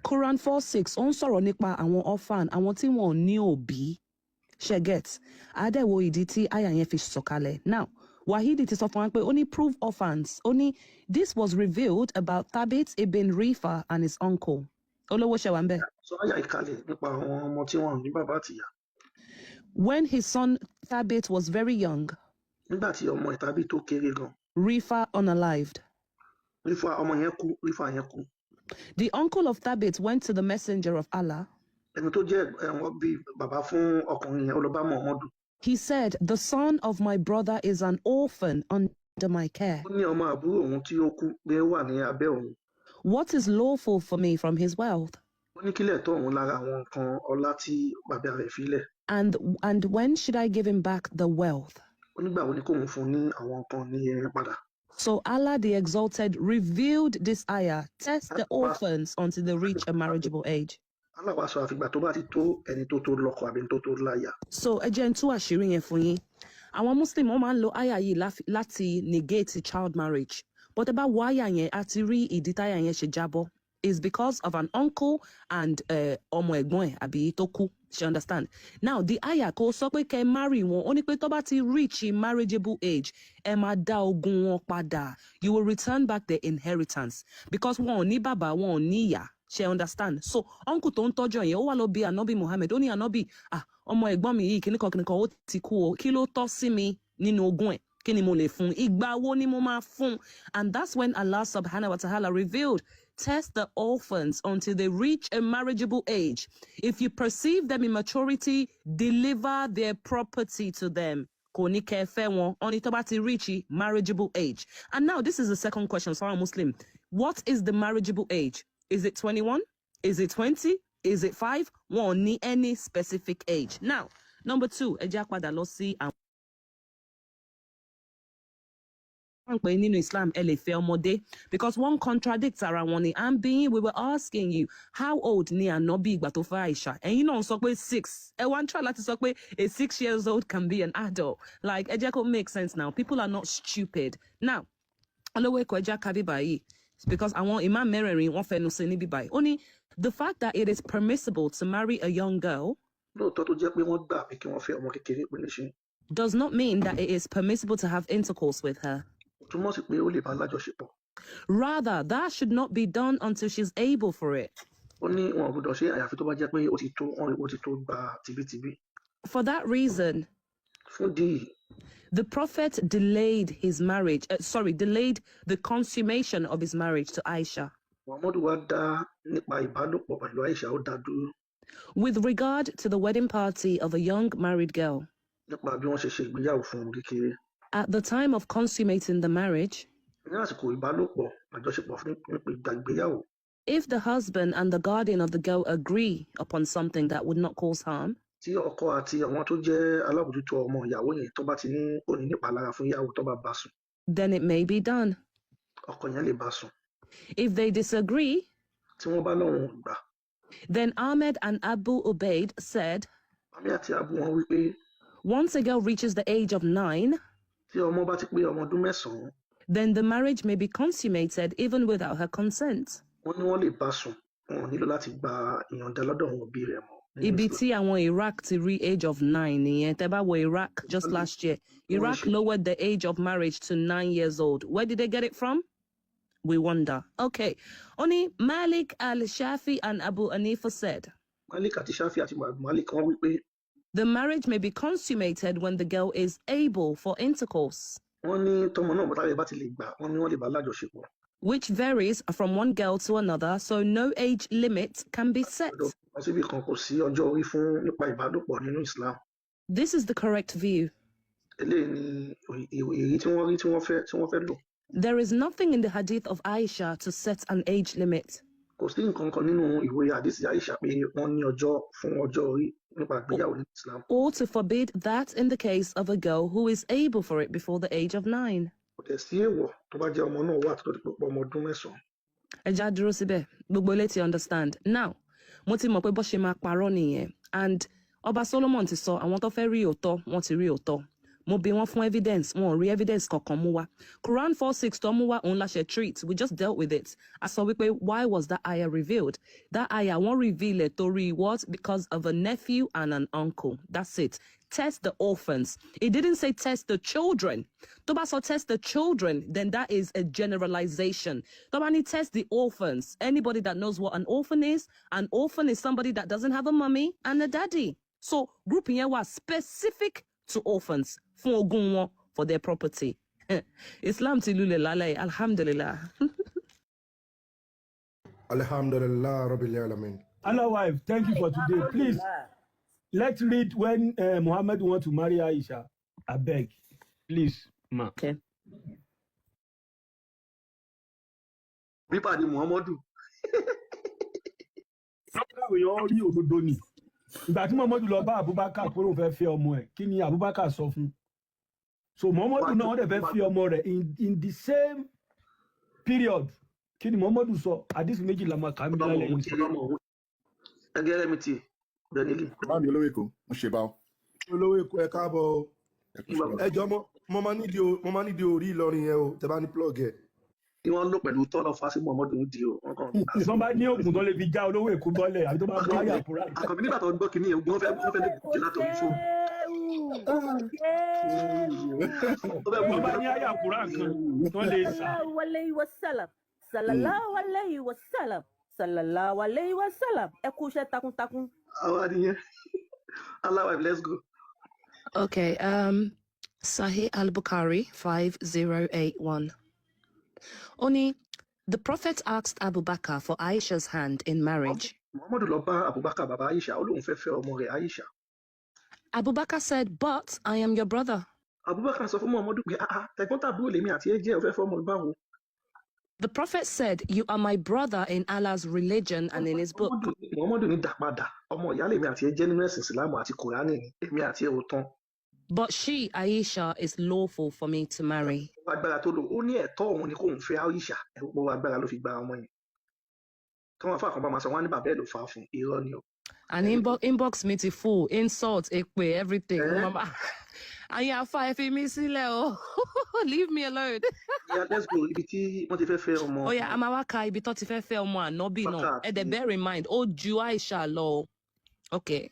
Quran 4:6 ó ń sọ̀rọ̀ nípa àwọn orphan, àwọn tí wọn ò ní òbí. Sheget. Adewo ìdí tí aya yẹn fi sọ̀kalẹ̀. Now, Wahidi ti sọ fún wa pé ó ní prove orphans. Ó ní this was revealed about Thabit ibn Rifa and his uncle. Olówó ṣe wà ń bẹ̀. So aya ìkàlẹ̀ nípa àwọn ọmọ tí wọn ò ní bàbá àti ìyá. When his son Thabit was very young. Nígbà tí ọmọ Thabit tó kéré gan. Rifa unalived. Rifa ọmọ yẹn kú, Rifa yẹn kú. The uncle of Thabit went to the messenger of Allah. Ẹni tó jẹ́ bí bàbá fún ọkùnrin yẹn ó lọ bá Muhammadu. He said, the son of my brother is an orphan under my care. Ó ní ọmọ àbúrò òun tí ó kú pé ó wà ní abẹ́ òun. What is lawful for me from his wealth? Ó ní kílẹ̀ tó òun lára àwọn nǹkan ọlá tí bàbá rẹ̀ filẹ̀. And when should I give him back the wealth? Ó nígbà wo ni kóun fún ní àwọn nǹkan ní ẹ̀rín padà. So Allah the Exalted revealed this ayah, test the orphans until they reach a marriageable age. Allah wá sọ àfìgbà tó bá ti tó ẹni tó tó lọ́kọ àbí tó tó láya. So ẹ jẹ́ n tú àṣírí yẹn fún yín. Àwọn Muslim wọ́n máa ń lo ayah yìí láti negate child marriage. But ẹ bá wo ayah yẹn àti rí ìdí táyà yẹn ṣe jábọ́. Is because of an uncle and ọmọ ẹ̀gbọ́n ẹ̀ àbí tó kú. She understand? Now, the ayah kò sọ pé kẹ́ marry wọn. Ó ní pé tó bá ti reach a marriageable age, ẹ máa dá ogún wọn padà. You will return back their inheritance. Because wọn ò ní bàbá, wọn ò ní ìyá. She understand? So, uncle tó ń tọ́jú yẹn, ó wá lọ bí Ànábì Muhammad. Ó ní Ànábì, ọmọ ẹ̀gbọ́n mi yìí kìnnìkan ó ti kú o. Kí ló tọ́ sí mi nínú ogún ẹ̀? Kí ni mo lè fún? Ìgbà wo ni mo máa fún? And that's when Allah subhanahu wa ta'ala revealed, test the orphans until they reach a marriageable age. If you perceive them in maturity, deliver their property to them. Kò ní kẹ́ fẹ́ wọn, ó ní tó bá ti reach a marriageable age. And now this is the second question for our Muslim. What is the marriageable age? Is it 21? Is it 20? Is it 5? Wọn ò ní any specific age. Now, number 2, ẹ jẹ́ á padà lọ sí àwọn nínú Islam ẹ lè fẹ́ ọmọdé because one contradicts ara wọn ni. And being, we were asking you, how old ni Ànábì ìgbà tó fẹ́ Aisha? Ẹ̀yin náà sọ pé 6. Ẹ wá ń try láti sọ pé a 6 years old can be an adult. Like, ẹ jẹ́ kó make sense now. People are not stupid. Now, olówó ẹ̀kọ́ ẹ jẹ́ ká bí báyìí. Because àwọn imam mẹ́rẹ̀ẹ̀rin wọ́n fẹnu sí níbí báyìí. Ó ní, the fact that it is permissible to marry a young girl lóòótọ́ tó jẹ́ pé wọ́n gbà pé kí wọ́n fẹ́ ọmọ kékeré pẹ̀lú ṣe. does not mean that it is permissible to have intercourse with her. Túmọ̀ sí pé ó lè bá lájọṣepọ̀. Rather, that should not be done until she's able for it. Ó ní wọn ò gbọdọ̀ ṣe àyàfi tó bá jẹ́ pé ó ti tó gba tibítibí. For that reason, fún díì, the Prophet delayed the consummation of his marriage to Aisha. Muhammadu wá dá nípa ìbálòpọ̀ pẹ̀lú Aisha ó dá dúró. With regard to the wedding party of a young married girl. Nípa bí wọ́n ṣe ṣe ìgbéyàwó fún ọmọ kékeré. At the time of consummating the marriage, ní àsìkò ìbálòpọ̀ àjọṣepọ̀ fún ìgbéyàwó. If the husband and the guardian of the girl agree upon something that would not cause harm, tí ọkọ àti àwọn tó jẹ́ alábòjútó ọmọ ìyàwó yẹn tó bá ti ní òní nípalára fún ìyàwó tó bá bá sùn. then it may be done. Ọkọ yẹn lè bá sùn. If they disagree, tí wọ́n bá lọ́wọ́ gbà. Then Ahmed and Abu Ubaid said, Àmì àti Abu wọn wípé, once a girl reaches the age of 9, tí ọmọ bá ti pé ọmọ ọdún 9, then the marriage may be consummated even without her consent. Wọ́n ní wọ́n lè bá sùn, wọn ò nílò láti gba ìyọ̀ǹda lọ́dọ̀ àwọn òbí rẹ̀ mọ́. Ibi tí àwọn Iraq ti rí age of 9 nìyẹn. Tẹ́ bá wo Iraq just last year. Iraq lowered the age of marriage to 9 years old. Where did they get it from? We wonder. Okay. Only Malik al-Shafi and Abu Hanifa said, Malik àti Shafi àti Malik wọ́n wípé, the marriage may be consummated when the girl is able for intercourse. Wọ́n ní tọmọ náà bọ́tà rẹ̀ bá ti lè gbà, wọ́n ní wọ́n lè bá lájọṣepọ̀. Which varies from one girl to another, so no age limit can be set. Síbì kan kò sí ọjọ́ orí fún nípa ìbálòpọ̀ nínú Islam. This is the correct view. Eléyìí ni èyí tí wọ́n rí tí wọ́n fẹ́ lò. There is nothing in the hadith of Aisha to set an age limit. Kò sí nǹkan kan nínú ìwé àdìsí Aisha pé wọ́n ní ọjọ́ fún ọjọ́ orí nípa ìgbéyàwó ní Islam. Or to forbid that in the case of a girl who is able for it before the age of 9. Kò tẹ̀ sí èèwọ̀ tó bá jẹ́ ọmọ náà wà tó ti pọ̀ ọmọ ọdún 9. Ẹ já dúró síbẹ̀, gbogbo ilé ti understand. Now, mo ti mọ̀ pé bó ṣe máa parọ́ nìyẹn. And Ọba Solomon ti sọ àwọn tó fẹ́ rí òótọ́, wọ́n ti rí òótọ́. Mo bi wọ́n fún evidence, wọn ò rí evidence kankan mú wá. Quran 4:6 tó mú wá òun la ṣe treat, we just dealt with it. A sọ wípé why was that ayah revealed? That ayah wọ́n reveal it torí what? Because of a nephew and an uncle. That's it. Test the orphans. It didn't say test the children. Tó bá sọ test the children, then that is a generalization. Tó bá ní test the orphans. Anybody that knows what an orphan is somebody that doesn't have a mommy and a daddy. So group yẹn wà specific to orphans fún ogún wọn for their property. Islam ti lulẹ̀ lálẹ́, alhamdulillah. Alhamdulillah Rabbil Alamin. Allah wife, thank you for today. Please, let's read when Muhammad wants to marry Aisha. I beg. Please, ma. Okay. Pípa ni Muhammadu. Káwé yọ rí òdodo ni. Ìgbà tí Muhammadu lọ bá Abubakar kó ló fẹ́ fẹ́ ọmọ ẹ̀, kí ni Abubakar sọ fún? So Muhammadu náà wọ́n dẹ̀ fẹ́ fẹ́ ọmọ rẹ̀ in the same period. Kí ni Muhammadu sọ? Àdìsí méjì la máa kà mí lálẹ́ yìí. Ẹgẹ́rẹ́ mi ti Benili. Bá mi olówó Èkó, mo ṣe bá ọ. Olówó Èkó ẹ káàbọ̀. Ẹ jọ mo máa nídìí orí Ìlọrin yẹn o, tẹ bá ní plug ẹ. Tí wọ́n lò pẹ̀lú tọ́lọ̀ fásitì Muhammadu ń di o. Ìsọ́n bá ní òògùn tó lè fi já olówó Èkó bọ́lẹ̀ àbí tó bá gbọ́ àyà àkúrà. Àkànbí nígbà tó ń gbọ́ kínní ogun wọ́n fẹ́ lè jẹ́ látọ̀rí fún. Wọ́n bá ní àyà àkúrà kan tó lè sà. Sallallahu alayhi wa sallam. Sallallahu alayhi wa sallam. Ẹ kú iṣẹ́ takuntakun. Àwa nìyẹn. Allah wife, let's go. Okay, Sahih al-Bukhari 5081. Only the Prophet asked Abu Bakr for Aisha's hand in marriage. Muhammadu lọ bá Abubakar bàbá Aisha, ó lóun fẹ́ fẹ́ ọmọ rẹ̀ Aisha. Abu Bakr said, but I am your brother. Abubakar sọ fún Muhammadu pé tẹ̀gbọ́n tàbúrò lèmi àti ẹ jẹ́ ó fẹ́ fẹ́ ọmọ báwo. The Prophet said, you are my brother in Allah's religion and in his book. Muhammadu ní dàpadà, ọmọ ìyá lèmi àti ẹ jẹ́ nínú ẹ̀sìn Ìsìlámù àti Kùránì ni, èmi àti ẹ ò tán. But she, Aisha, is lawful for me to marry. Agbára tó lò, ó ní ẹ̀tọ́ òun ni kóun fẹ́ Aisha, gbogbo agbára ló fi gba ọmọ yẹn. Tí wọ́n fà kan bá máa sọ, wọ́n á ní bàbá ẹ̀ ló fà á fún irọ́ ni o. And inbox me to full, insult, ekwe, everything. Mama. Ayafa, if you miss leave me alone. Yeah, let's go. Ibi tí wọ́n ti fẹ́ fẹ́ ọmọ. Oh yeah, Amawaka, ibi tó ti fẹ́ fẹ́ ọmọ Ànábì náà. And then bear in mind, ó ju Aisha lọ. Okay.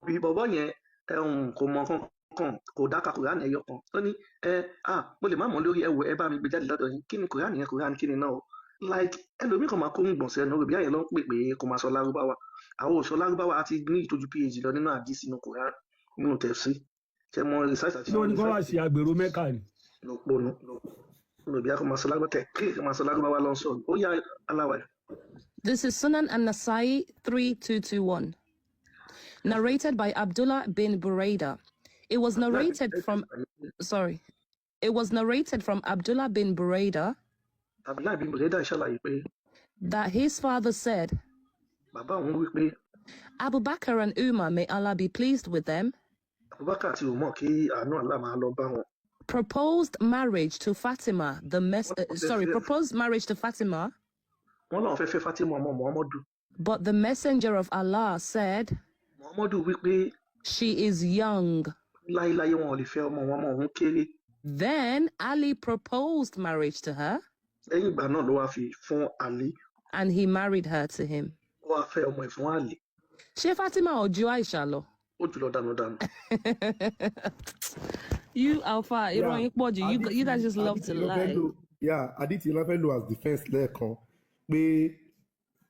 Bọ̀bọ̀ yẹn kò mọ kan kò dáka Kùránì ẹyọ kan ó ní mo lè má mọ̀ lórí ẹwọ ẹ bá mi gbé jáde lọ́dọ̀ yín kí ni Kùránì yẹn Kùránì kí ni náà o like ẹlòmíì kan máa kó ń gbọ̀nsẹ̀ ẹnu òbí àyẹ̀ ló ń pè pé kò máa sọ lárúbáwá àwọn ò sọ lárúbáwá àti ní ìtọ́jú PhD lọ nínú àdìsí nínú Kùránì nínú tẹ̀sí ṣe mọ research àti. ṣé o ní kọ́ wá sí agbèrò Mẹ́kà ni. lọ́pọ̀nù òbí àkọ́ máa sọ lárúbáwá lọ sọ ó yá aláwẹ̀. This is Sunan an-Nasa'i 3221. Narrated by Abdullah bin Buraida. It was narrated from Abdullah bin Buraida that his father said, Abu Bakr and Umar, may Allah be pleased with them, proposed marriage to Fatima, but the messenger of Allah said, she is young. Then Ali proposed marriage to her, and he married her to him. Ṣé Fatima or Aisha lọ? You Alpha, you guys just love to lie. Yeah, Aditi la fẹ́ lò as defense lẹ́ẹ̀kan pé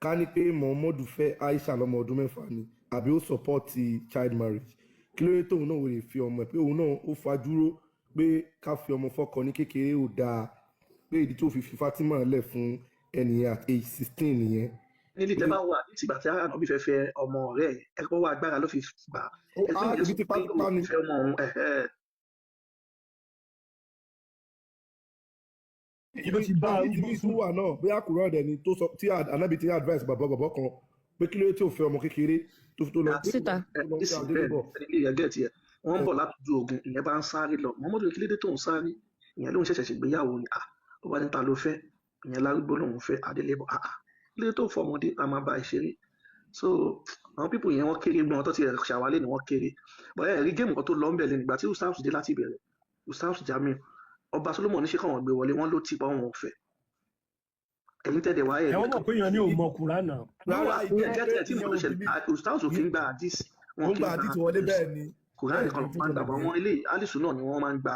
ká ní pé Muhammadu fẹ́ Aisha lọ́mọ ọdún 6 ni àbí ó support child marriage kí ló dé tóun náà wò lè fi ọmọ ẹ̀ pé òun náà ó fajúró pé ká fi ọmọ fọ́kọ ní kékeré ò dáa pé ìdí tó fi Fatima lẹ̀ fún ẹnìyẹn at age 16 nìyẹn nílé tẹ́ bá wà ní tìgbà tí ànábì fẹ́ fẹ́ ọmọ rẹ̀ ẹ kọ́ wá agbára ló fi gbà ẹgbẹ́ yẹn sọ pé yóò fẹ́ ọmọ òun ibi tí bá ibi tí wà náà bí àkùrọ̀ ọ̀dẹ̀ ni tó sọ tí ànábì ti advice bàbá kan pé kí ló tí ò fẹ́ ọmọ kékeré tó lọ síta. wọ́n ń bọ̀ látọjú ogun ìyẹn bá ń sáré lọ Muhammadu kí lédè tó ń sáré ìyẹn ló ń ṣẹ̀ṣẹ̀ ṣègbéyàwó ni ó bá ní ta ló fẹ́ ìyẹn lárúgbó lòun fẹ́ adélébọ̀ kí lédè tó fọmọdé a máa bá ẹ ṣeré so àwọn pípò yẹn wọ́n kéré gbọ́n tó ti ṣàwálé ni wọ́n kéré bọ́ẹ̀ rí géèmù kan tó lọ ń bẹ̀rẹ̀ nígbà tí Ustaz dé láti bẹ̀rẹ̀ Ustaz Jamiu ọba Solomon ní ṣe káwọn gbé wọlé wọ́n ló ti pa wọn ò fẹ́ ẹ̀yin tẹ́lẹ̀ wá ẹ̀ ẹ̀wọ̀n mọ̀ pé èèyàn ní òun mọ̀ Kùránì náà. rárá gẹ́gẹ́ tí mo ṣẹlẹ̀ Ustaz òfin gba àdìsí wọ́n gba àdìsí wọlé bẹ́ẹ̀ ni Kùránì kan ló máa ń gbà àwọn ilé alisu náà ni wọ́n máa ń gba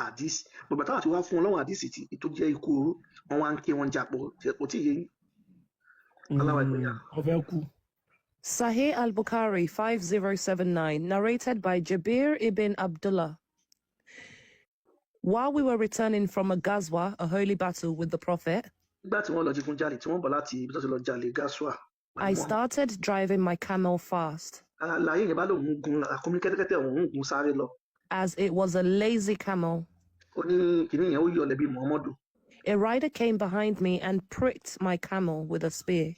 àdìsí bàbá táwọn ti wá fún wọn lọ́wọ́ àdìsí tí tó jẹ́ ikú oró wọn wá ń ké wọn japọ̀ kò tí ì yé yín. Sahih al-Bukhari 5079, narrated by Jabir ibn Abdullah. While we were returning from a Ghazwa, a holy battle with the Prophet, I started driving my camel fast, as it was a lazy camel. A rider came behind me and pricked my camel with a spear.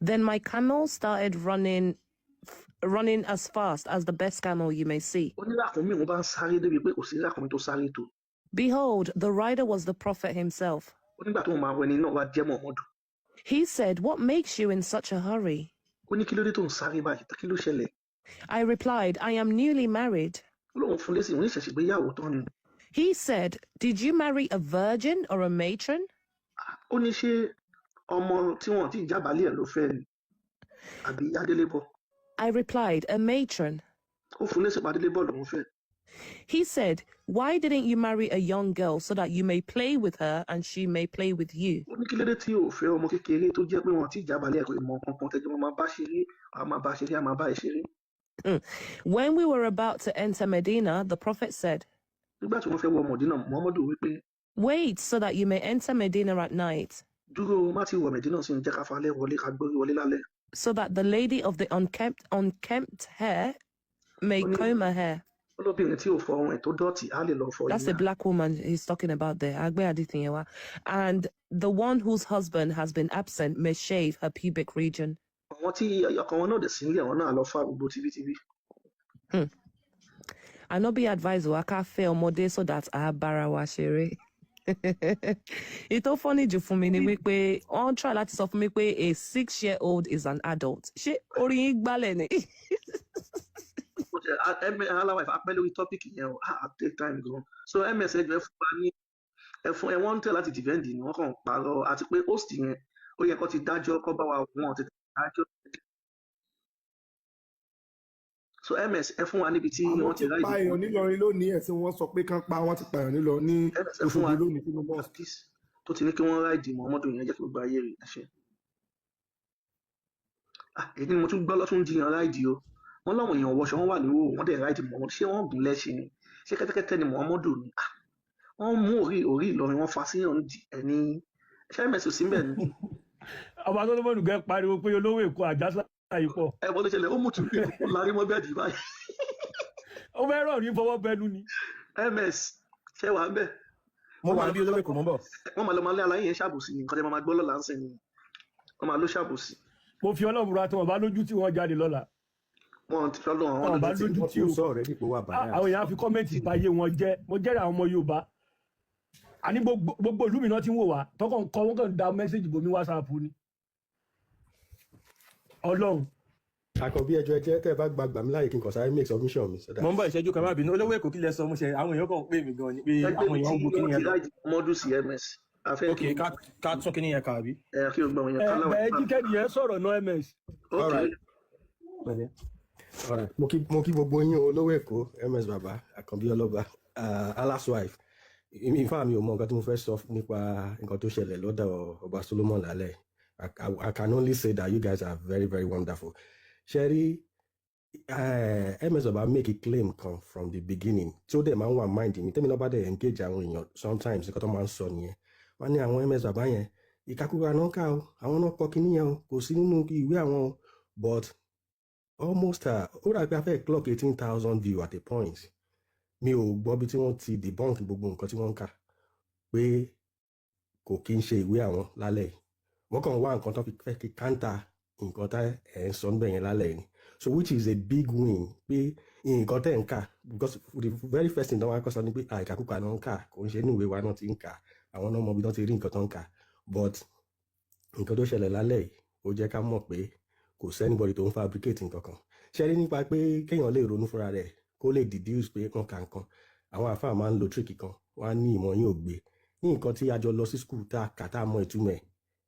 Then my camel started running as fast as the best camel you may see. Behold, the rider was the Prophet himself. He said, "What makes you in such a hurry?" I replied, "I am newly married." He said, "Did you marry a virgin or a matron?" I replied, "A matron." He said, "Why didn't you marry a young girl so that you may play with her and she may play with you?" When we were about to enter Medina, the Prophet said, "Wait so that you may enter Medina at night, so that the lady of the unkempt hair may comb her hair." That's the black woman he's talking about there. And the one whose husband has been absent may shave her pubic region. I not be advised I can't fail more day so that I barawa shere. It's so funny for me ni on try láti sọ fún mi pé a 6-year-old is an adult. Ṣé orí ìgbàlẹ̀ ni? topic take time gan so ms ẹjọ ẹfún ẹ wọn ń tẹ láti defend ni wọn kàn parọ́ àti pé host yẹn ó yẹ kó ti dájọ́ kó bá wa wọn ti dájọ́ so ms ẹ fún wa níbi tí wọn ti ráyè. àwọn ti pa èèyàn nílọrin lónìí ẹ̀sìn wọn sọ pé kán pa wọn ti pa èèyàn nílọ ní Òṣogbo lónìí nínú bọ́ọ̀sì. tó ti ní kí wọ́n ráìdì Muhammadu yẹn jẹ́ kí gbogbo ayé rẹ̀ ṣe. èyí ni mo tún gbọ́ lọ́tún jiyàn ráìdì o wọ́n láwọn èèyàn wọṣọ wọn wà ní òwò wọ́n dẹ̀ ráìdì Muhammadu ṣé wọ́n gùn lẹ́ṣin ni ṣé kẹ́tẹ́kẹ́tẹ́ ni Muhammadu ni wọ́n mú orí Ìlọrin wọn fa síyàn ẹni ṣé mẹ́sì sí mbẹ́ ni. ọba tó lọ́mọdù gẹ́ pariwo pé olówó Èkó àjàsà yìí pọ̀. ẹ bọ́ ló ṣẹlẹ̀ ó mú tún bí kò lárí mọ́ bẹ́ẹ̀ dì báyìí. ó fẹ́ rọ̀ ní fọwọ́ bẹnu ni. ms ṣé wàá bẹ́ẹ̀. mo wà bí olówó Èkó mọ́ bọ̀. wọ́n máa lọ máa lé aláyé yẹn ṣàbòsí ni nǹkan tẹ́ máa gbọ́ lọ́la ń sìn ni wọ́n máa ló ṣàbòsí. mo fi Ọlọ́run ra tí wọ́n bá lójú tí wọ́n jáde lọ́la. wọ́n ti fẹ́ lọ́wọ́ àwọn bá lójú tí o àwọn èèyàn fi kọ́mẹ́ǹtì báyé wọn jẹ́ mo jẹ́rìí àwọn ọmọ Yorùbá àní gbogbo ìlú mi náà ti ń wò wá tọkàn kọ wọn kàn da mẹ́sẹ̀gì bomi WhatsApp ni Ọlọ́run. àkànbí ẹjọ́ ẹjẹ́ tẹ́ ẹ bá gbàgbà mí láàyè kí n kàn sáré make submission mi. mo ń bọ̀ ìṣẹ́jú kan má bínú olówó Èkó kí lẹ sọ mo ṣe àwọn èèyàn kan pè mí gan ni pé àwọn èèyàn ń gbó kí ni yẹn lọ. mọ́dún sí ms. ok ká tún kí ni yẹn kà bí. kí o gbọ́ wọn yẹn kálá wọn. ẹ jí kẹ́ni yẹn sọ̀rọ̀ náà ms. mo kí gbogbo yín olówó Èkó ms baba àkànbí ọlọ́ba Allah's wife ìfá mi ò mọ nǹkan tí mo fẹ́ sọ nípa nǹkan tó ṣẹlẹ̀ lọ́dọ̀ ọba Solomon lálẹ́ I can only say that you guys are very very wonderful. Sherry, ms baba make a claim come from the beginning tí ó dẹ̀ máa ń wà mind mi tẹ́mi náà bá dẹ̀ engage àwọn èèyàn sometimes nǹkan tó máa ń sọ nìyẹn wọ́n ní àwọn ms bàbá yẹn ìkakúra náà ká o àwọn náà kọ kíní yẹn o kò sí nínú ìwé àwọn o but almost ó rà pé a fẹ́ clock 18,000 view at a point mi ò gbọ́ bí tí wọ́n ti debunk gbogbo nǹkan tí wọ́n ń kà pé kò kí ń ṣe ìwé àwọn lálẹ́ yìí wọ́n kàn wá nǹkan tó fi fẹ́ kí káńtà nǹkan tá ẹ̀ ń sọ níbẹ̀ yẹn lálẹ́ yìí so which is a big win pé nǹkan tẹ̀ ń kà because the very first thing tó wá kọ́ sọ ni pé àìkàkùkà náà ń kà kò ń ṣe inú ìwé wa náà ti ń kà àwọn náà mọ bí wọ́n ti rí nǹkan tó ń kà but nǹkan tó ṣẹlẹ̀ lálẹ́ yìí ó jẹ́ ká mọ̀ pé kò sẹ́nibọ̀dì tó ń fabricate nǹkan kan ṣe rí nípa pé kéèyàn lè ronú fúnra rẹ̀ kó lè deduce pé wọ́n kà nǹkan àwọn àfáà máa ń lo trick kan wọ́n á ní ìmọ̀ yín ò gbé ní nǹkan tí a jọ lọ sí school tá a kà tá a mọ ìtumọ̀ ẹ̀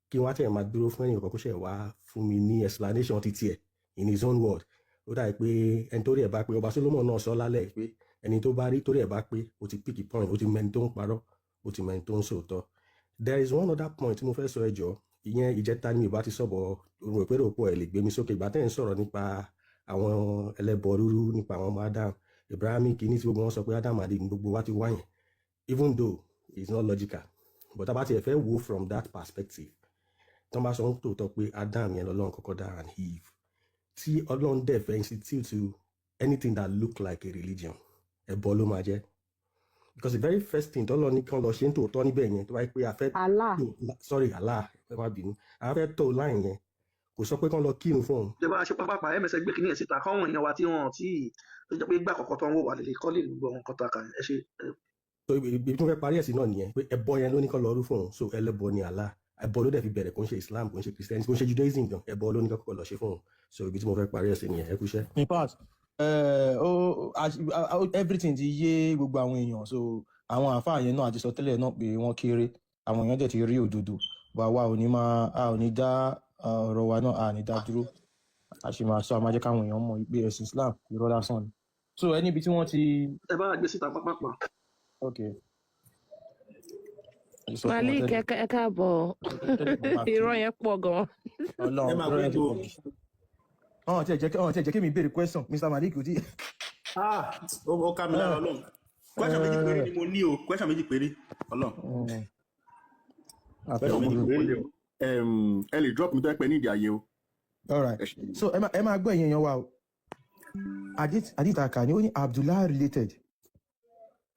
kí wọ́n á tẹ̀ máa dúró fún ẹnìkan kó ṣe wá fún mi ní explanation ti tiẹ̀ in his own word ó dà pé ẹni tó rí ẹ̀ bá pé ọba Solomon náà sọ lálẹ́ pé ẹni tó bá rí tó rí ẹ̀ bá pé ó ti pick a point ó ti mẹ́ni tó ń parọ́ ó ti mẹ́ni tó ń sòótọ́ there is one other point tí mo fẹ́ sọ ẹ jọ ìyẹn ìjẹta ni ìbá ti sọ̀bọ̀ òun ìpérò pọ̀ ẹ̀ lè gbé mi sókè ìgbà tẹ́ ń sọ̀rọ̀ nípa àwọn ẹlẹ́bọ rúrú nípa àwọn ọmọ Adam Ibrahim Kíní tí gbogbo wọn sọ pé Adam àdé gbogbo wa ti wáyìn even though it's not logical but abá tiẹ̀ fẹ́ wo from that perspective tó bá sọ ń tòótọ́ pé Adam yẹn lọ́lọ́run kọ́kọ́ dá and Eve tí Ọlọ́run dẹ̀ fẹ́ institute to anything that look like a religion ẹbọ ló máa jẹ́ because the very first thing tọ́lọ́ ní kán lọ ṣe ń tòótọ́ níbẹ̀ yẹn tó wáyé pé a fẹ́ Allah ẹ má bínú a fẹ́ tó láì yẹn kò sọ pé kán lọ kírun fún òun. ìjọba ṣe pápá ẹ̀mẹsẹ̀ gbé kínní ẹ̀ síta káwọn èèyàn wa tí wọ́n ti tó jẹ́ pé gbà kọ̀ọ̀kan tó ń wò wà lè kọ́ lè gbọ́ ohun kan tó kà ẹ ṣe. so ibi tí wọ́n fẹ́ parí ẹ̀sìn náà nìyẹn pé ẹbọ yẹn ló ní kán lọ rú fún òun so ẹlẹ́bọ ni Allah ẹbọ ló dẹ̀ fi bẹ̀rẹ̀ kò ń ṣe Islam kò ń ṣe Christianity kò ń ṣe Judaism gan ẹbọ ló ní kán kọ́kọ́ lọ ṣe fún òun so ibi tí mo fẹ́ parí ẹ̀sìn nìyẹn ẹ kúṣẹ́. in fact everything ti yé gbogbo àwọn èèyàn so àwọn àǹfààní yẹn náà àti sọ tẹ́lẹ̀ náà pé wọ́n kéré àwọn èèyàn dẹ̀ ti rí òdodo bá wa ò ní dá ọ̀rọ̀ wa náà a ní dá dúró a sì máa sọ a máa jẹ́ káwọn èèyàn mọ̀ pé ẹ̀sìn Islam irọ́ lásán ni so ẹni ibi tí wọ́n ti. ẹ bá gbé síta pápápá. ok. Malik ẹ káàbọ̀ irọ́ yẹn pọ̀ gan-an. Ọlọ́run irọ́ yẹn ti pọ̀ jù. ọ̀hún tí ẹ jẹ́ kí mi béèrè question Mr. Malik kò tí. ó ká mi lára Ọlọ́run question méjì péré ni mo ní o question méjì péré Ọlọ́run. question méjì péré ẹ lè drop mi tó ẹ pẹ́ ní ìdí ayé o. all right so ẹ máa gbọ́ ìyẹn yan wa o Aditaka ni ó ní Abdullah related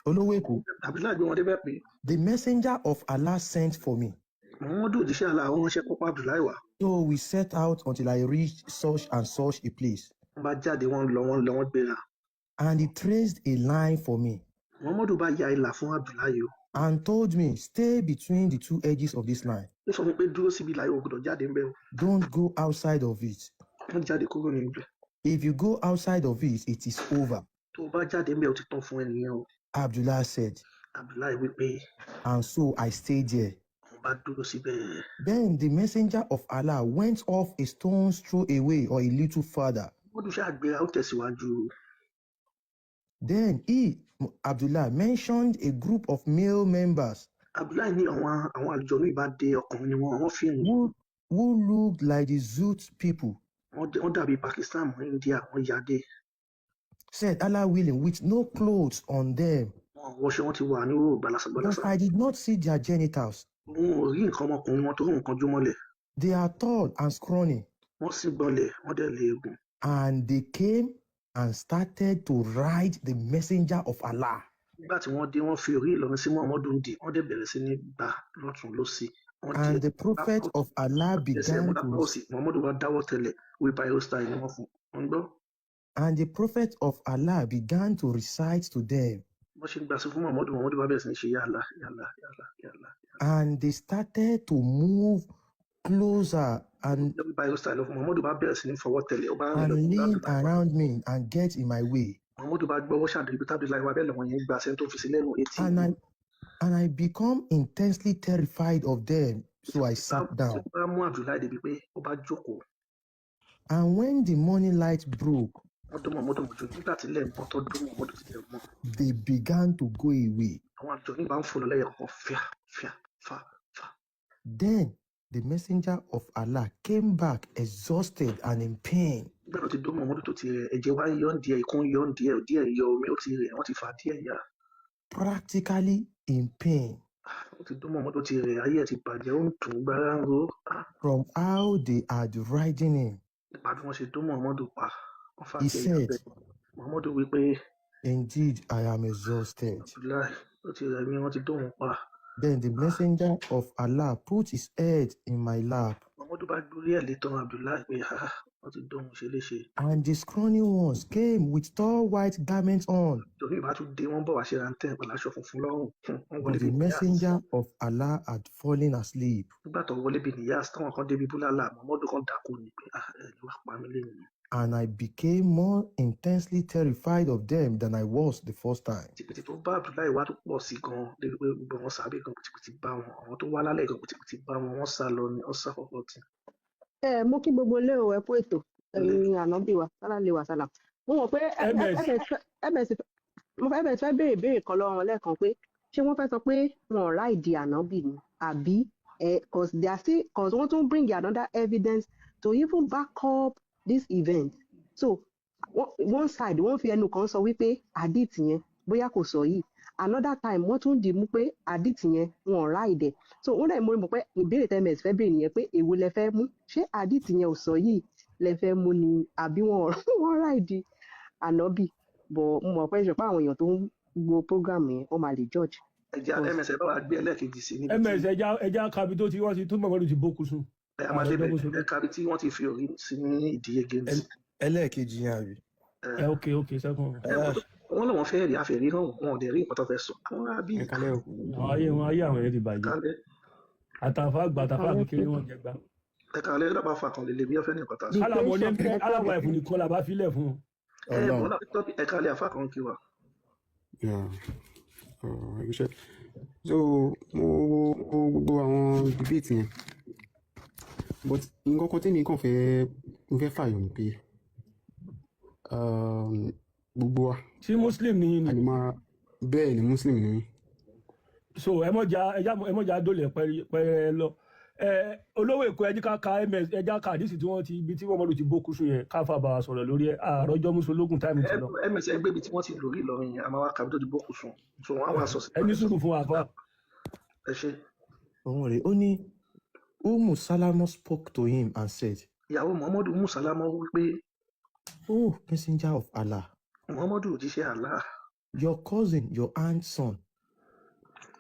olówó Èkó. Abdullah gbé wọn débẹ̀ pé. The messenger of Allah sent for me. Wọ́n dùn òjíṣẹ́ Allah àwọn ránṣẹ́ kópa Abdullah wá. So we set out until I reached such and such a place. Wọ́n bá jáde wọ́n gbéra. And he traced a line for me. Muhammadu bá ya ìlà fún Abdullah yìí o. And told me stay between the two edges of this line. Ó sọ fún pé dúró síbi ìlà yóò gbọdọ̀ jáde ń bẹ̀ o. Don't go outside of it. Wọ́n jáde kúrò nínú ibẹ̀. If you go outside of it is over. Tó o bá jáde ń bẹ̀ o ti tán fún ẹnìyẹn o. Abdullah said. Abdullah wípé. And so I stayed there. Wọ́n bá dúró síbẹ̀. Then the messenger of Allah went off a stone's throw away or a little further. Wọ́n dùn sí àgbéra ó tẹ̀síwájú. Then Abdullah mentioned a group of male members. Abdullah ní àwọn àlùjọ̀nnú ìbádé ọkùnrin ni wọ́n fi hàn. Who looked like the Zoot people. Wọ́n dàbí Pakistan India wọ́n yáde. Said Allah willing with no clothes on them. Wọ́n ṣe wọ́n ti wà ní òwò gbalasagbalasa. But I did not see their genitals. Wọ́n ò rí nǹkan ọmọkùnrin wọn tó rí nǹkan jùmọ̀lẹ̀. They are tall and scrawny. Wọ́n sì gbọ́lẹ̀ wọ́n dẹ̀ lè egun. And they came and started to ride the messenger of Allah. Nígbà tí wọ́n dé wọ́n fi orí Ìlọrin sí Muhammadu dì wọ́n dẹ̀ bẹ̀rẹ̀ sí ní gbà lọ́tún lósì. And the prophet of Allah began to. Muhammadu wá dáwọ́ tẹ́lẹ̀ wípé style ni wọ́n fún wọn gbọ́. And the prophet of Allah began to recite to them. Wọ́n ṣe gbà sí fún Muhammadu wá bẹ̀rẹ̀ sí ní ṣe yàlá. And they started to move closer and lean around me and get in my way. And I become intensely terrified of them, so I sat down. And when the morning light broke, they began to go away. Then the messenger of Allah came back exhausted and in pain. Practically in pain. ti dún mọ́ mọ́tò ti rẹ̀ ayé ẹ̀ ti bàjẹ́ ó ń tún gbára ń ro. From how they are deriding him. Nípa bí wọ́n ṣe dún Muhammadu pa wọ́n fà He kí ẹ̀yà said, bẹ́ẹ̀. Muhammadu wí pé indeed, I am exhausted. Abdullahi ó ti rẹ̀ mí wọ́n ti dún òun pa. Then the messenger of Allah put his head in my lap. Muhammadu bá gbórí ẹ̀ létọ́ Abdullahi pé wọ́n ti dún òun ṣe léṣe. And the scrawny ones came with tall white garments on. Torí ìbá tún dé wọ́n bọ̀ wá ṣe rántẹ́ pẹ̀lú aṣọ funfun lọ́rùn. But the messenger of Allah had fallen asleep. Nígbà tó wọlé bí nìyá táwọn kan débi búlálà Muhammadu kan dákú ni pé ẹ̀lú wà pa mí lẹ́yìn. And I became more intensely terrified of them than I was the first time. Pìtìpìtì tó bá Abdullahi wá tó pọ̀ sí gan-an débi pé gbogbo wọn sábẹ́ gan pìtìpìtì bá wọn àwọn tó wá lálẹ́ gan pìtìpìtì bá wọn wọ́n sá lọ ní ọ̀sà kọ̀ọ̀kan tì. Mo kí gbogbo ilé o ẹ kú ètò ẹ̀yin ànábì wa sálàlẹ wa sálàm. Mo mọ̀ pé ms fẹ́ béèrè ìbéèrè kan lọ́wọ́ lẹ́ẹ̀kan pé ṣé wọ́n fẹ́ sọ pé wọn ò ráìdì ànábì ni àbí cause wọ́n tún bring another evidence to even back up this event. So one side wọ́n fi ẹnu kan sọ wípé hadith yẹn bóyá kò sọ yìí, another time wọ́n tún dì mú pé hadith yẹn wọn ò ráìdẹ̀. So wọ́n dẹ̀ mọ̀ pé ìbéèrè tẹ́ ms fẹ́ béèrè nìyẹn pé èwo lẹ fẹ́ mú, ṣé hadith yẹn ò sọ yìí lẹ fẹ́ mú ni àbí wọ́n ráìdì ànábì. But mo mọ̀ pé ṣùpá àwọn èèyàn tó ń gbọ́ program yẹn wọ́n máa lè judge. Ẹja ms bá wa gbé ẹlẹ́ẹ̀kejì sí níbi ms ẹja kabi tó ti wọ́n ti tún Muhammadu ti bókun sùn. ẹ kábi tí wọ́n ti fi orí sí ní ìdíyege ní. Ẹlẹ́ẹ̀kejì yẹn àbí. ok second. Wọ́n lọ́wọ́ fẹ́ rí àfẹ́rí náà wọn ò dẹ̀ rí nǹkan tó fẹ́ sọ. Àwọn àbí ayé àwọn yẹn ti bàjẹ́. Àtàfà àbí kiri wọn jẹ gbá. Ẹ̀ka alẹ́ dábàá fa kan lè bí ọ̀fẹ́ ní nǹkan tá a sọ. aláwọ̀ ẹ̀fún nìkan la bá filẹ̀ fún un. Ẹ̀ka alẹ́ àfa kan kí wa. So mo wo gbogbo àwọn debate yẹn but nǹkan kan tẹ́mi kàn fẹ́ fàyọ̀ ni pé gbogbo wa. ṣé muslim ni yín ni. Bẹ́ẹ̀ ni muslim ni mí. So ẹ mọ̀jà dólè pẹ́rẹ́ lọ olówó èkó ẹjá ka àdìsí tí wọ́n ti ibi tí wọ́n mọ̀lú ti bókú sùn yẹn káfà bá wa sọ̀rọ̀ lórí ẹ̀ àròjọ́ musológun táìmù ti lọ. ms ẹgbẹ́ ibi tí wọ́n ti lórí Ìlọrin yẹn a máa wá kàbí tó ti bókú sùn so wọ́n á wá sọ sí. ẹni sùúrù fún àfà. Ẹ ṣe. Òun rè ó ní Umu Salama spoke to him and said. Ìyàwó Muhammadu Umu Salama wípé. Oh, messenger of Allah. Muhammadu òjíṣẹ́ Allah. Your cousin, your aunt's son,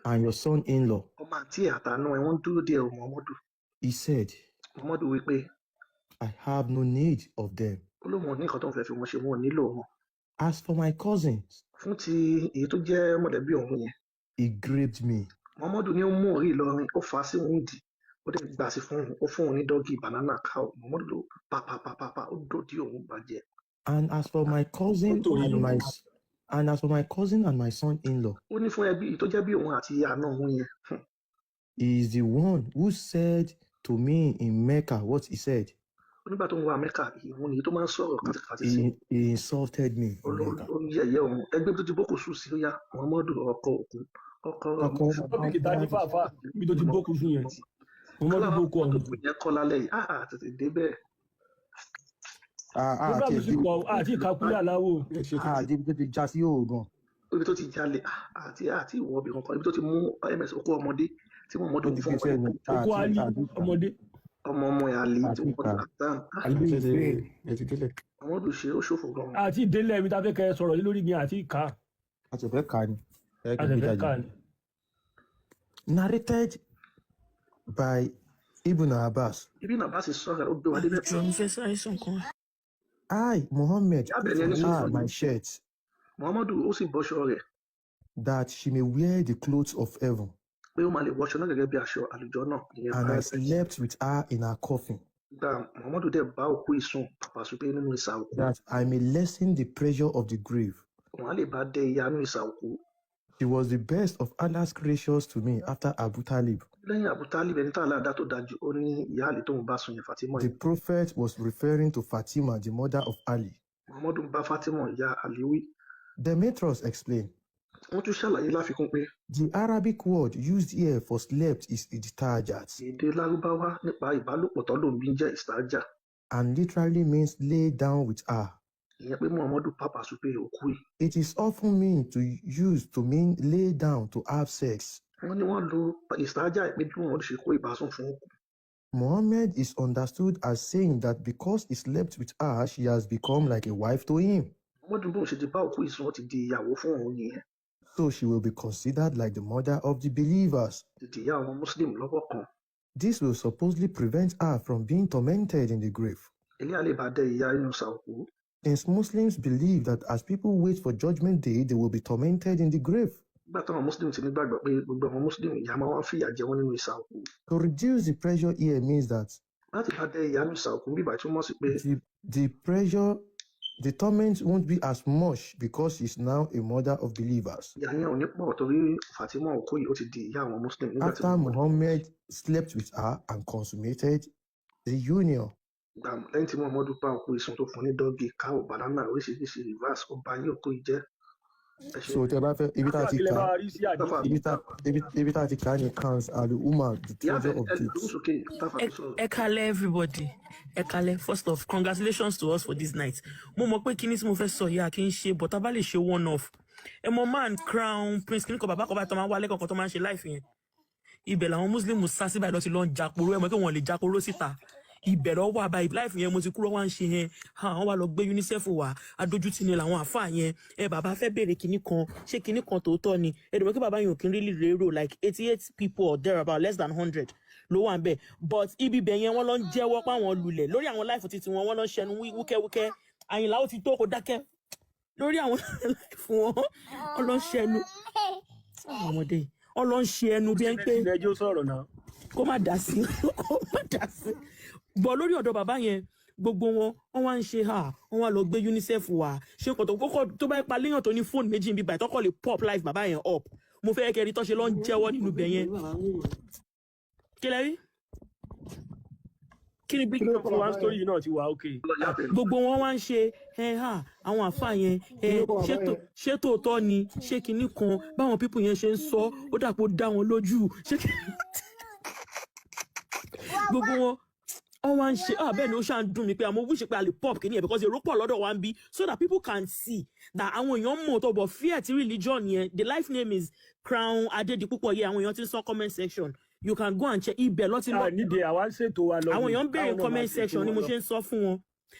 and your son-in-law. Ọmọ àti àtànú ẹ̀ wọ́n dúró díẹ̀ Muhammadu. He said. Muhammadu wípé. I have no need of them. Olóhùn ní nǹkan tó ń fẹ́ fi wọ́n ṣe wọn nílò wọn. As for my cousins. Fún ti èyí tó jẹ́ mọ̀lẹ́bí òun yẹn. He gripped me. Muhammadu ní ó mú orí Ìlọrin ó fà á sí òun dì ó dẹ̀ gbà sí fún òun ó fún òun ní dọ́gì banana cow Muhammadu ló pàpàpàpà ó dòdì òun bàjẹ́. And as for my cousin and my son-in-law. Ó ní fún ẹbí tó jẹ́ bí òun àti àna òun yẹn. He is the one who said to me in Mecca what he said. Nígbà tó ń wá Mẹ́kà ìwọ̀n nìyí tó máa ń sọ̀rọ̀ kàtìkàtì sí. He insulted me. Ó ń yẹ̀yẹ́ òun ẹgbẹ́ tó ti bókù sùn sí ó yá Muhammadu ọkọ òkun. Tọ́pìkì tá a ní fàáfà bí tó ti bókù sùn yẹn. Muhammadu bókù ọ̀hún. Kò yẹ kọ́ lálẹ́ yìí tètè dé bẹ́ẹ̀. Programu sì pọ̀ àti ìkàkúlẹ̀ aláwò. Ibi tó ti já sí òògùn. Ibi tó ti jalè àti ìwọ obì kankan ibi tó ti mú ms okó ọmọdé tí wọ́n mọ́tò ní fún okó alí ọmọdé. Ọmọ ẹ̀ àlè tí wọ́n ti àtàn. Àwọn ọdún ṣe ó ṣòfò gan. Àti ìdílé ibi tá a fẹ́ kẹ́ sọ̀rọ̀ yìí lórí ni àti ìka. Àtẹ̀fẹ́ ka ni. Àtẹ̀fẹ́ Narrated by Ibn Abbas. Ibn Abbas sọ̀rọ̀ ó gbé wa dé mẹ́ta. I, Muhammad, put my shirt. Muhammadu ó sì bọ́ṣọ rẹ̀. That she may wear the clothes of heaven. Pé ó máa lè wọṣọ náà gẹ́gẹ́ bí aṣọ àlùjọ náà. And I slept with her in her coffin. Gba Muhammadu dẹ̀ bá òkú ìsùn pàpàṣùpé nínú ìsà òkú. That I may lessen the pressure of the grave. Wọ́n á lè bá dé ìyá nínú ìsà òkú. She was the best of Allah's creatures to me after Abu Talib. Lẹ́yìn Abu Talib ẹni tá àlá tó dájú ó ní ìyá àlè tóun bá sùn yẹn Fatima. The prophet was referring to Fatima, the mother of Ali. Muhammadu bá Fatima ìyá àlè wí. Demetrius explained. Wọ́n tún ṣàlàyé láfikún pé. The Arabic word used here for slept is istajat. Èdè Lárúbáwá nípa ìbálòpọ̀ tó lòun bí ń jẹ́ istaja. And literally means lay down with her. Ìyẹn pé Muhammadu pàpàṣùpé òkú yìí. It is often mean to use to mean lay down to have sex. wọ́n ní wọ́n lo ìsájà ìpè bí wọ́n ṣe kó ìbásùn fún òkú. Muhammad is understood as saying that because he slept with her, she has become like a wife to him. wọ́n dùn bóun ṣe ti bá òkú ìsún wọn ti di ìyàwó fún òun nìyẹn. So she will be considered like the mother of the believers. ti di ìyá àwọn Muslim lọ́wọ́ kan. This will supposedly prevent her from being tormented in the grave. ilé àlè bá dẹ ìyá inú sàòkú. Since Muslims believe that as people wait for Judgment Day, they will be tormented in the grave. nígbà táwọn Muslim ti ní gbàgbọ́ pé gbogbo àwọn Muslim ìyá máa wá fìyà jẹ wọ́n nínú ìsàòkú. To reduce the pressure here means that láti bá dẹ ìyá inú sàòkú bíbá túmọ̀ sí pé the torment won't be as much because she's now a mother of believers. ìyá yẹn ò ní pọ̀ torí Fatima òkú yìí ó ti di ìyá àwọn Muslim. After Muhammad slept with her and consummated the union. lẹ́yìn tí Muhammadu bá òkú ìsún tó fún ní dọ́gì káwọ̀ banana oríṣiríṣi reverse ó bá yín òkú yìí jẹ́. So tẹ bá fẹ́ ibi tá a ti kà ní cans al-umma the treasure of deeds. Ekale everybody. Ekale, first off, congratulations to us for this night. Mo mọ̀ pé kíní tí mo fẹ́ sọ yà kí n ṣe but a bá lè ṣe one off. Ẹ mọ̀ man crown prince kíní kan bàbá kan bá tó máa ń wálé kankan tó máa ń ṣe life yẹn. Ibẹ̀ làwọn Muslim sá síbẹ̀ lọ ti lọ ń jakoro ẹ mọ̀ pé wọ́n lè jakoro síta. Ibẹ̀ lọ wà báyìí life yẹn mo ti kúrò wá ń ṣe yẹn wọ́n wá lọ gbé UNICEF wá adójútì ni làwọn àfáà yẹn bàbá fẹ́ béèrè kinní kan ṣé kinní kan tòótọ́ ni ẹ̀dùnmọ́ kí bàbá yẹn ò kí n really rérò like 88 people or there about less than 100 ló wà ń bẹ̀ but ibi bẹ̀ yẹn wọ́n lọ ń jẹ́wọ́ páwọn lulẹ̀ lórí àwọn life títí wọn wọ́n lọ ń ṣẹnu wúkẹ́wúkẹ́ Àyìnlá ó ti tó kó dákẹ́ lórí àwọn life wọn wọ́n lọ ń ṣẹnu ọmọdé wọ́n lọ ń ṣe ẹnu bí ẹn pé kó má dá sí bọ̀ lórí ọ̀dọ̀ bàbá yẹn gbogbo wọn wá ń ṣe wọ́n wá lọ gbé UNICEF wá ṣé nǹkan tó bá pa léèyàn tó ní fóònù méjì níbi báyìí tọ́kọ̀ lè pop life bàbá yẹn up mo fẹ́ kẹ́rin tó ṣe lọ ń jẹ́wọ́ nínú ibẹ̀ yẹn kí lẹ́rí kí ni bí fún one story náà ti wà okay. gbogbo wọn wá ń ṣe àwọn àfáà yẹn ṣé tòótọ́ ni ṣé kinní kan báwọn pípù yẹn ṣe ń sọ ó dàpọ̀ dá wọn lójú ṣé gbogbo wọn wá ń ṣe bẹ́ẹ̀ ni ó ṣáà ń dùn mí pé àmọ́ wíṣẹ́ pé a lè pop kìíní yẹn because èrò pọ̀ lọ́dọ̀ wa ń bí so that people can see that àwọn èèyàn mọ̀ tó bọ̀ fear ti religion yẹn the life name is Crown Adedipupo yẹn àwọn èèyàn ti ń sọ comment section you can go and check ibẹ̀ lọ́tí lọ. nídìí àwa ń ṣètò wa lọ. àwọn èèyàn ń béèrè comment section ni mo ṣe ń sọ fún wọn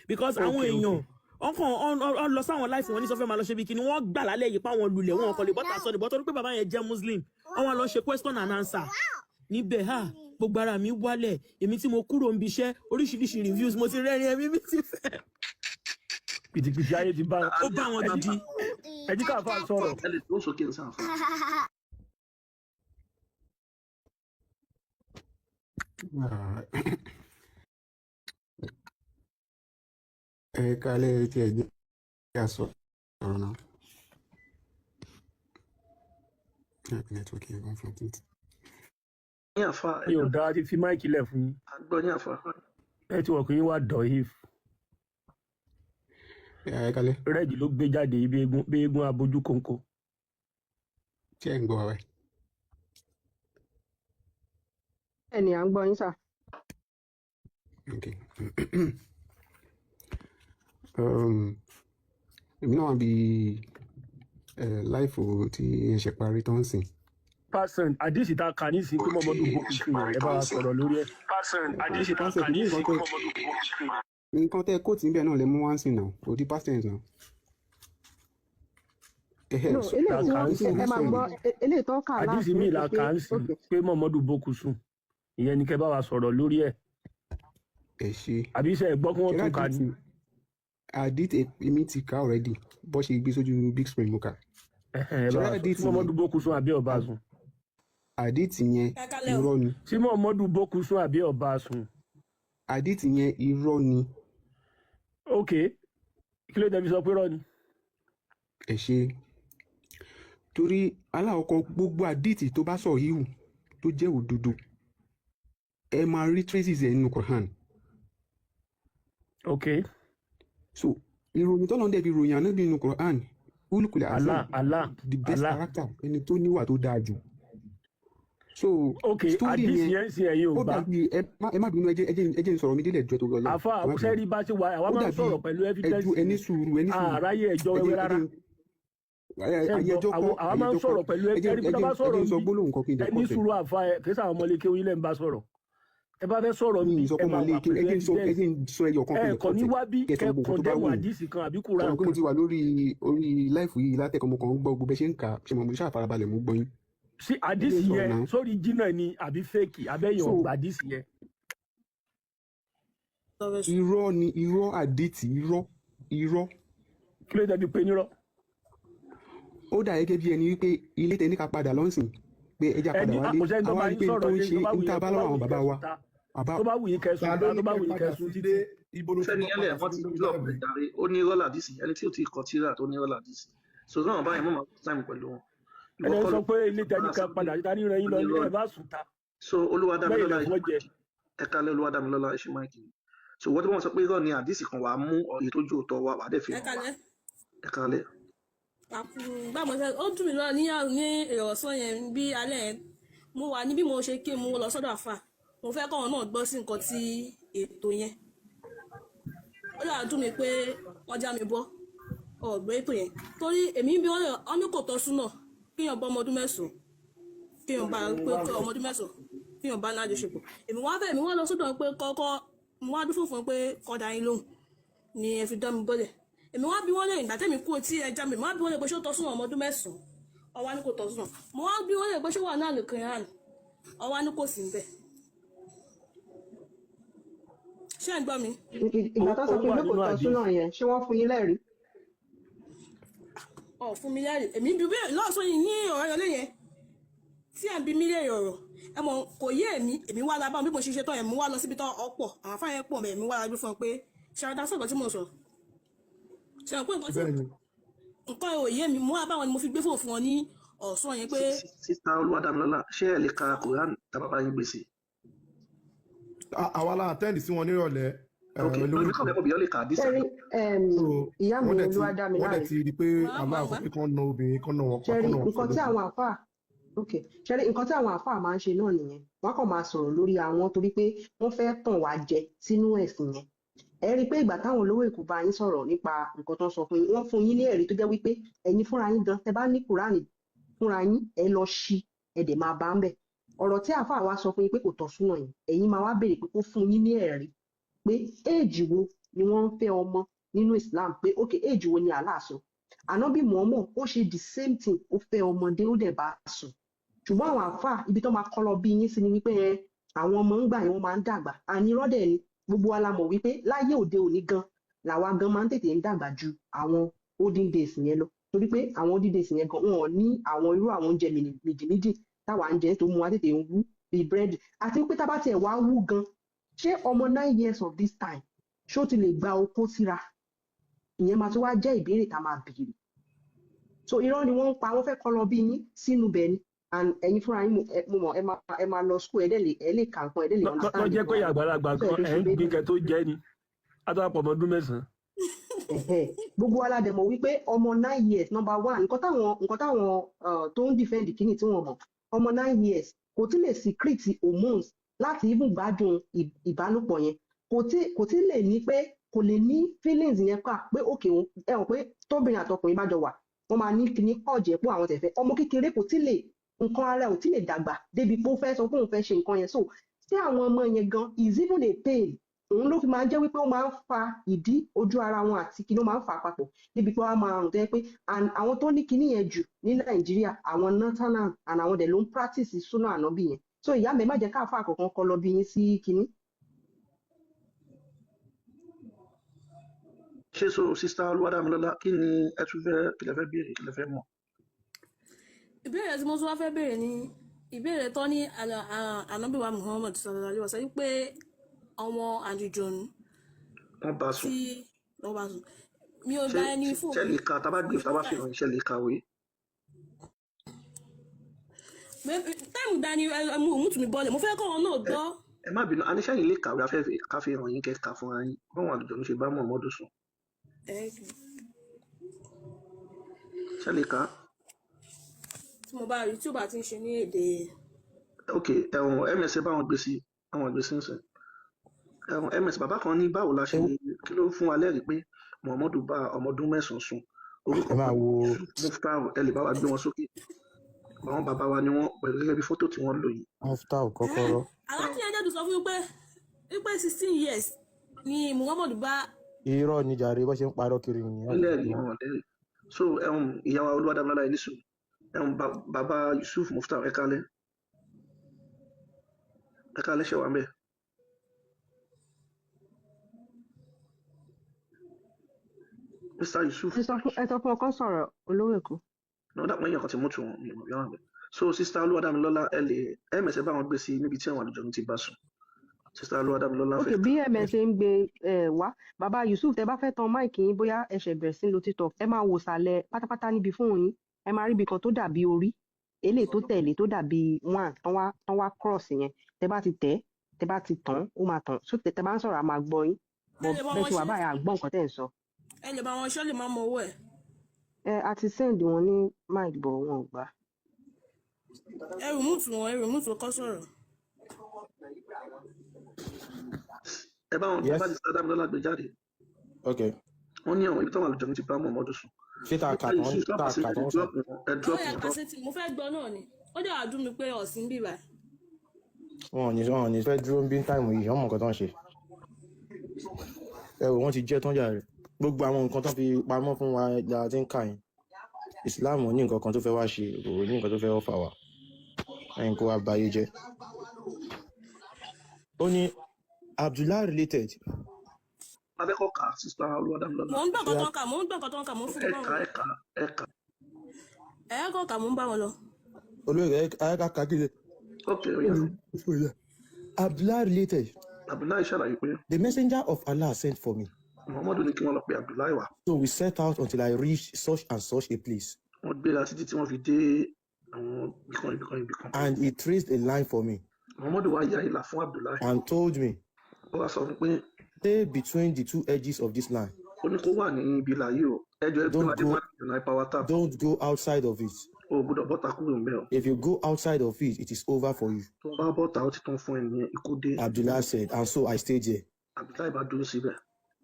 because àwọn èèyàn ọkàn lọ sáwọn life wọn ní sọfẹ́ máa lọ ṣe bí kíni wọ́n gbà lálẹ́ yìí pa àwọn lulẹ̀ wọn kọ́ lè bọ́tà sọ ní bọ́tà pé bàbá yẹn jẹ́ Muslim wọ́n lọ ṣe question and answer níbẹ̀ gbogbo ara mi wálẹ̀ èmi tí mo kúrò níbi iṣẹ́ oríṣiríṣi reviews mo ti rẹ́rìn ẹ̀mí mi ti fẹ́. pìtìpìtì ayé ti bá ó bá wọn gidi. ẹjí káfà sọ̀rọ̀. Kálẹ̀ tí ẹ jẹ́ ká sọ ọ̀rọ̀ náà. Network yẹn gan fún títí. yóò dáa ti fi máìkì lẹ̀ fún yín. àgbọ̀ ní àfa. nẹ́tíwọ̀kì yín wà dọ̀hìf. rẹ́ẹ̀dì ló gbé jáde bí eégún abojú kónkó. ṣé ẹ̀ ń gbọ́ wa báyìí. ẹni à ń gbọ́ yín sà. èmi náà wà bí láìfò tí ẹ ṣe parí tó ń sìn. Person àdìsí ta kà ní ìsìn pé mọ́mọ́dún bókù sí ẹ bá wa sọ̀rọ̀ lórí ẹ̀. àdìsí ta kà ní ìsìn pé mọ́mọ́dún bókù sí. nǹkan tẹ́ kóòtù níbẹ̀ náà lè mú wá sí náà kò di past tense náà. eléyìí tó kà láti. àdìsí mi là kà ń sìn pé mọ́mọ́dún bókù sùn ìyẹn ni kẹ́ bá wa sọ̀rọ̀ lórí ẹ̀. ẹ ṣe. àbí iṣẹ́ ẹ̀gbọ́n kí wọ́n tún kà ní. àdìsí èmi ti kà already bó ṣe gbé sójú big screen mo kà. mọ́mọ́dún bókù sùn àbí ọba sùn. àdìtì yẹn irọ́ ni. tí Muhammadu bókù sún àbí ọba sùn. àdìtì yẹn irọ́ ni. ok kí ló dẹbi sọ pé irọ́ ni. ẹ ṣe torí aláwọ̀kọ́ gbogbo àdìtì tó bá sọ híhù tó jẹ́ òdodo ẹ máa rí traces ẹ̀ nínú Quran. ok. so ìròyìn tọ́lọ́ dẹ̀ fi ròyìn àná nínú Quran olùkùlẹ̀ Allah the best character ẹni tó níwà tó dáa jù. so story yẹn ó dàbí ẹ má bínú ẹ jẹ́ n sọ̀rọ̀ mi délẹ̀ jọ tó lọ. àfa àkùsẹ́rí bá ti wà àwa máa ń sọ̀rọ̀ pẹ̀lú evidence. ẹni sùúrù àráyé ẹjọ́ wẹ́wẹ́ rárá. ayẹjọ́ kan àwa máa ń sọ̀rọ̀ pẹ̀lú ẹni tó bá sọ̀rọ̀ ẹni sùúrù àfa ẹ kì í sàwọn ọmọléke oyin lẹ́nu bá sọ̀rọ̀ ẹ bá fẹ́ sọ̀rọ̀ mi ẹ máa wà pẹ̀lú ẹ kàn ní wá bí kẹ́kọ̀ọ́ dẹ́mu àdìsí kan àbí kúrò àwọn kan. mo ti wà lórí láìfù yìí látẹ̀kọ́ mo kàn ń gbọ́ gbogbo bẹ́ẹ̀ ṣe ń kà ṣe mo ṣáà farabalẹ̀ mo gbọ́ yín. sí àdìsí yẹn sórí jìnnà ni àbí fẹ́ẹ̀kì abẹ́yẹn ọgbà àdìsí yẹn. irọ́ ni irọ́ àdìtì irọ́. kí ló dé bí pé nírọ́. ó dà gẹ́gẹ́ bí ẹni wípé ilé tẹ ní ká padà lọ́sìn pé ẹja padà wálé àwa rí pé tó ń ṣe níta bá lọ́wọ́ àwọn bàbá wa. tó bá wù yín kẹsùn tó bá wù yín kẹsùn títí. sẹ́ni ẹlẹ́ wọ́n ti blọ̀ jàre ó ní rọ́là dísì ẹni tí ò ti kọ tíra tó ní rọ́là dísì so náà báyìí mo máa kọ́ táìmù pẹ̀lú wọn. ẹni sọ pé ilé tẹni kan padà ta ní rẹ yín lọ nílẹ̀ bá sùn ta. so Olúwadámilọ́lá ẹ̀ka lẹ́ Olúwadámilọ́lá ẹ̀ṣin máìkì so wọ́n tí wọ́n sọ pé irọ́ ni àdìsí kan wàá mú ọ̀yẹ́ tó jó tọ́ wa wàá dẹ̀ fi hàn wá ẹ̀ka lẹ́. báwo ṣe ó dùn mí lọ ní ìrọ̀sán yẹn bí alẹ́ yẹn mo wà ní bí mo ṣe kí mo lọ sọ́dọ̀ àfà mo fẹ́ kọ́wọn náà gbọ́ sí nǹkan tí ètò yẹn ó yà dùn mí pé wọ́n já mi bọ́ ọ̀gbẹ́ ètò yẹn torí èmi bí wọ́n ní kò tọ́ súnà kíyàn bọ́ ọmọ ọdún mẹ́sàn-án kíyàn bá pé ọmọ ọdún mẹ́sàn-án kíyàn bá ní àjọṣepọ̀ èmi wá lọ sọ́dọ̀ pé kọ́kọ́ mo wá dúró fún pé kọ́dà yín lóhùn ni ẹ fi dán mi bọ́lẹ̀ èmi wá bí wọ́n lè ìgbà tẹ́mi kú tí ẹ já mi wá bí wọ́n lè pé ṣé ó tọ́ súnà ọmọ ọdún mẹ́sàn-án ọwá ní kò tọ́ súnà mo wá bí wọ́n lè pé ṣé wà náà lè kàn án ọwá ní kò sí ń bẹ̀. ṣé ẹ̀ ń gbọ́ mi. ìgbà tó sọ pé ilé kò tọ́ súnà yẹn ṣé wọ́n fún yín lẹ́rìí. fún mi lẹ́rìí èmi bí bẹ́ẹ̀ lọ́sọ̀ yìí ní ọ̀rọ̀ yẹn lẹ́yìn tí ẹ̀ ń bí mi lẹ́yìn ọ̀rọ̀ ẹ mọ̀ kò yé èmi wá lábá bí mo ṣe ṣe tán ẹ̀mú wá lọ síbi tán ọ̀pọ̀ àwọn afáyẹn pọ̀ mẹ́ ẹ̀mú wá lábí fún ọ pé ṣe àdá sọ̀rọ̀ tí mo sọ ṣe àpò nǹkan ò yé mi mú wá báwọn ni mo fi gbé fún ọ ní ọ̀sán yẹn pé. sísá Olúwadámilọ́lá ṣé ẹ lè ka Quran tàbá yín gbèsè. àwa la àtẹ́ǹdì sí wọn nírọ̀lẹ́. lórí kọ́lẹ́ mọ̀ bí wọ́n lè kà á dísà. ìyá mi Olúwadámilọ́lá wọ́n dẹ̀ ti rí pé aláàfọ pé kán na obìnrin kán na wọn pa kán na wọn nǹkan tí àwọn àfáà ṣẹlẹ̀ nǹkan tí àwọn àfáà máa ń ṣe náà nìyẹn wọ́n kàn máa sọ̀rọ̀ lórí àwọn torí pé wọ́n fẹ́ tàn wá jẹ sínú ẹ̀sìn yẹn ẹ rí i pé ìgbà táwọn olówó èkó bá yín sọ̀rọ̀ nípa nǹkan tó ń sọ fún yín wọ́n fún yín ní ẹ̀rí tó jẹ́ wípé ẹ̀yin fúnra yín gan tẹ́ bá ní kùránì fúnra yín ẹ lọ ṣí ẹ dẹ̀ máa bá ń bẹ̀ ọ̀rọ̀ tí àfáà wa sọ fún yín pé kò tọ́ súnà yín ẹ̀yin máa wá béèrè pé kó fún yín ní ẹ̀rí pé éèjì wo ni wọ́n ń fẹ́ ọmọ nínú Islam pé ok éèjì wo ni Allah sọ Ànábì Muhammad ó ṣe the same thing ó fẹ́ ọmọdé ó dẹ̀ bá a sùn ṣùgbọ́n àwọn àfáà ibi tó máa kọ́ lọ bí yín sí ni wípé àwọn ọmọ ń gbà yẹn wọ́n máa ń dàgbà àní rọ́dẹ̀ ni gbogbo wa la mọ̀ wípé láyé òde òní gan làwa gan máa ń tètè ń dàgbà ju àwọn olden days yẹn lọ torí pé àwọn olden days yẹn gan wọn ò ní àwọn irú àwọn oúnjẹ méjì táwa ń jẹ tó mú wa tètè ń wú bíi búrẹ́dì àti wípé tá bá tiẹ̀ wá wú gan ṣé ọmọ 9 years of this time ṣó ti lè gba okó síra ìyẹn máa tó wá jẹ́ ìbéèrè tá máa béèrè so irọ́ ni wọ́n ń pa wọ́n fẹ́ kọ́ lọ bí yín sínú bẹ́ẹ̀ ni and ẹ̀yin fúnra yín mo mọ̀ ẹ máa lọ school ẹ lè kà nǹkan ẹ lè understand. lọ jẹ́ pé àgbàlagbà kan ẹ̀ ń gbin kẹ́ tó jẹ́ ni àtàwọn ọmọ ọdún mẹ́sàn-án. gbogbo aládẹ̀mọ̀ wípé ọmọ 9 years number one nǹkan táwọn tó ń defend Kíní tí wọ́n mọ̀ ọmọ 9 years kò tí lè secrete hormones láti even gbádùn ìbálòpọ̀ yẹn kò tí lè ní pé kò lè ní feelings yẹn pa pé òkè ẹ hàn pé tóbìnrin àtọkùnrin bá jọ wà wọ́n máa ní kíní ọ̀jẹ̀ pọ̀ àwọn tẹ̀fẹ́ ọmọ kékeré kò tí lè nǹkan ara ò tí lè dàgbà débi pé ó fẹ́ sọ pé òun fẹ́ ṣe nǹkan yẹn so tí àwọn ọmọ yẹn gan is even a pain òun ló fi máa ń jẹ́ wípé ó máa ń fa ìdí ojú ara wọn àti kíní ó máa ń fà papọ̀ débi pé wọ́n máa rùn tó yẹ pé àwọn tó ní kíní yẹn jù ní Nàìjíríà àwọn northerners and àwọn dẹ̀ ló ń practice súnà ànábì yẹn so ìyá mi má jẹ́ káfà àkọ́kọ́ kọ́ lọ bí yín sí kíní. ṣé so sista Olúwadámilọ́lá kí ni ẹ tún fẹ́ kí lẹ fẹ́ béèrè kí lẹ fẹ́ mọ̀. ìbéèrè tí mo tún wá fẹ́ béèrè ni ìbéèrè tó ní ànábì wa Muhammad sallallahu alaihi wasallam pé àwọn àjùjọ̀nù wọ́n bá sùn tí wọ́n bá sùn mi ò gba ẹni fún. ṣe lè ka tábà gbé tábà fi hàn iṣẹ́ lè kàwé. táìmù dání mú tùmí bọ́ọ̀lù mo fẹ́ kọ́ wọn náà gbọ́. ẹ má bínú aníṣẹ́ yìí lè kàwé afẹ́fẹ́ káfí hàn yín kẹ́ka fúnra yín báwọn àjùjọ̀nù ṣe bá Muhammadu sùn. ṣe lè ka. tí mo bá rí tí ó bá ti ń ṣe ní èdè. ok ms báwọn gbé sí àwọn gbé sí ń sìn ms bàbá kan ní báwo la ṣe kí ló fún wa lẹ́rìí pé Muhammadu bá ọmọ ọdún 9 sùn orúkọ Muftar ẹ lè bá wa gbé wọn sókè àwọn bàbá wa ni wọ́n pẹ̀lú gẹ́gẹ́ bí fọ́tò tí wọ́n lò yìí. Muftar kọ́kọ́rọ́. aláàjì yẹn jẹ́dù sọ fún mi pé 16 years ni Muhammadu bá. irọ́ ni jàre bó ṣe ń parọ́ kiri nìyẹn. lẹ́ẹ̀ni wọn lẹ́rìí so ìyá wa Olúwadámilọ́lá Ẹlísù bàbá Yusuf Muftar ẹ kálẹ́ ṣe wà mẹ́. Mr. Yusuf. ẹ sọ fún ọkọ sọ̀rọ̀ olówó Èkó. náà dàpọ̀ èèyàn kan ti mú tu wọn mi ò yára bẹ̀. So sista Olúwadámilọ́lá ms bá wọn gbé sí níbi tí àwọn àlejò ti bá sùn. Sista Olúwadámilọ́lá fẹ́. ok bí ms ń gbé wá bàbá Yusuf tẹ bá fẹ́ tan máìkì yín bóyá ẹ̀ṣẹ̀ bẹ̀rẹ̀ sí lo TikTok ẹ máa wò sàlẹ̀ pátápátá níbi fóònù yín ẹ máa rí ibi kan tó dàbí orí eléyìí tó tẹ̀lé tó dàbí one tán wá cross yẹn tẹ bá ti tàn ó máa tàn so tẹ bá ń sọ̀rọ̀ a máa gbọ́ yín bẹ́ẹ̀ ti wà báyìí àgbọ̀ nǹkan tẹ̀ ń sọ. ẹ lè bá wọn ṣọ́ lè máa mọ owó ẹ̀. a ti send wọn ní mic bọ̀ wọn ò gbà. ẹ rìmúùtù kọ́ sọ̀rọ̀. ẹ bá wọn bá Sista Dámilọ́lá gbé jáde. ok. wọ́n ní àwọn ibi táwọn àlejò ti bá Muhammadu sùn. ṣé tá a kà tán sọ. mo fẹ́ gbọ́ náà ni ó dẹ̀ àdún mi pé ọ̀sìn bíbá. wọn ò ní fẹ́ dúró bí táìmù yìí ọmọ nǹkan tó ń ṣe. ẹ wò wọ́n ti jẹ́ tán jà rẹ̀ gbogbo àwọn nǹkan tó fi pamọ́ fún wa la ti ń kà yín Islam ní nǹkan kan tó fẹ́ wá ṣe kò ní nǹkan tó fẹ́ wọ́n fà wá ẹ̀yìn kó wa báyé jẹ́. ó ní Abdullah related. abẹ́kọ̀ kà Sista Olúwadámilọ́lá. mò ń gbọ́ kọ́tọ́ kà mò ń fún un. ẹ̀ka. ẹ̀ẹ́kọ̀ kà mò ń bá wọn lọ. olórí ẹ̀ka kàkiri. ok Abdullah related. Abdullah ṣàlàyé pé. The messenger of Allah sent for me. Muhammadu ní kí wọ́n lọ pe Abdullah wá. So we set out until I reached such and such a place. wọ́n gbéra títí tí wọ́n fi dé àwọn ibìkan. And he traced a line for me. Muhammadu wá ya ìlà fún Abdullah. And told me. ó wá sọ fún pé. Stay between the two edges of this line. ó ní kó wà ní ibi ìlà yìí o ẹjọ́ ẹgbẹ́ wà ní United Power Tap. Don't go outside of it. o gbọ́dọ̀ bọ́ta kúrò ń bẹ̀ o. If you go outside of it is over for you. tó bá bọ́ta ó ti tán fún ẹni ikú dé. Abdullah said, and so I stayed here. Abdullah bá dúró síbẹ̀.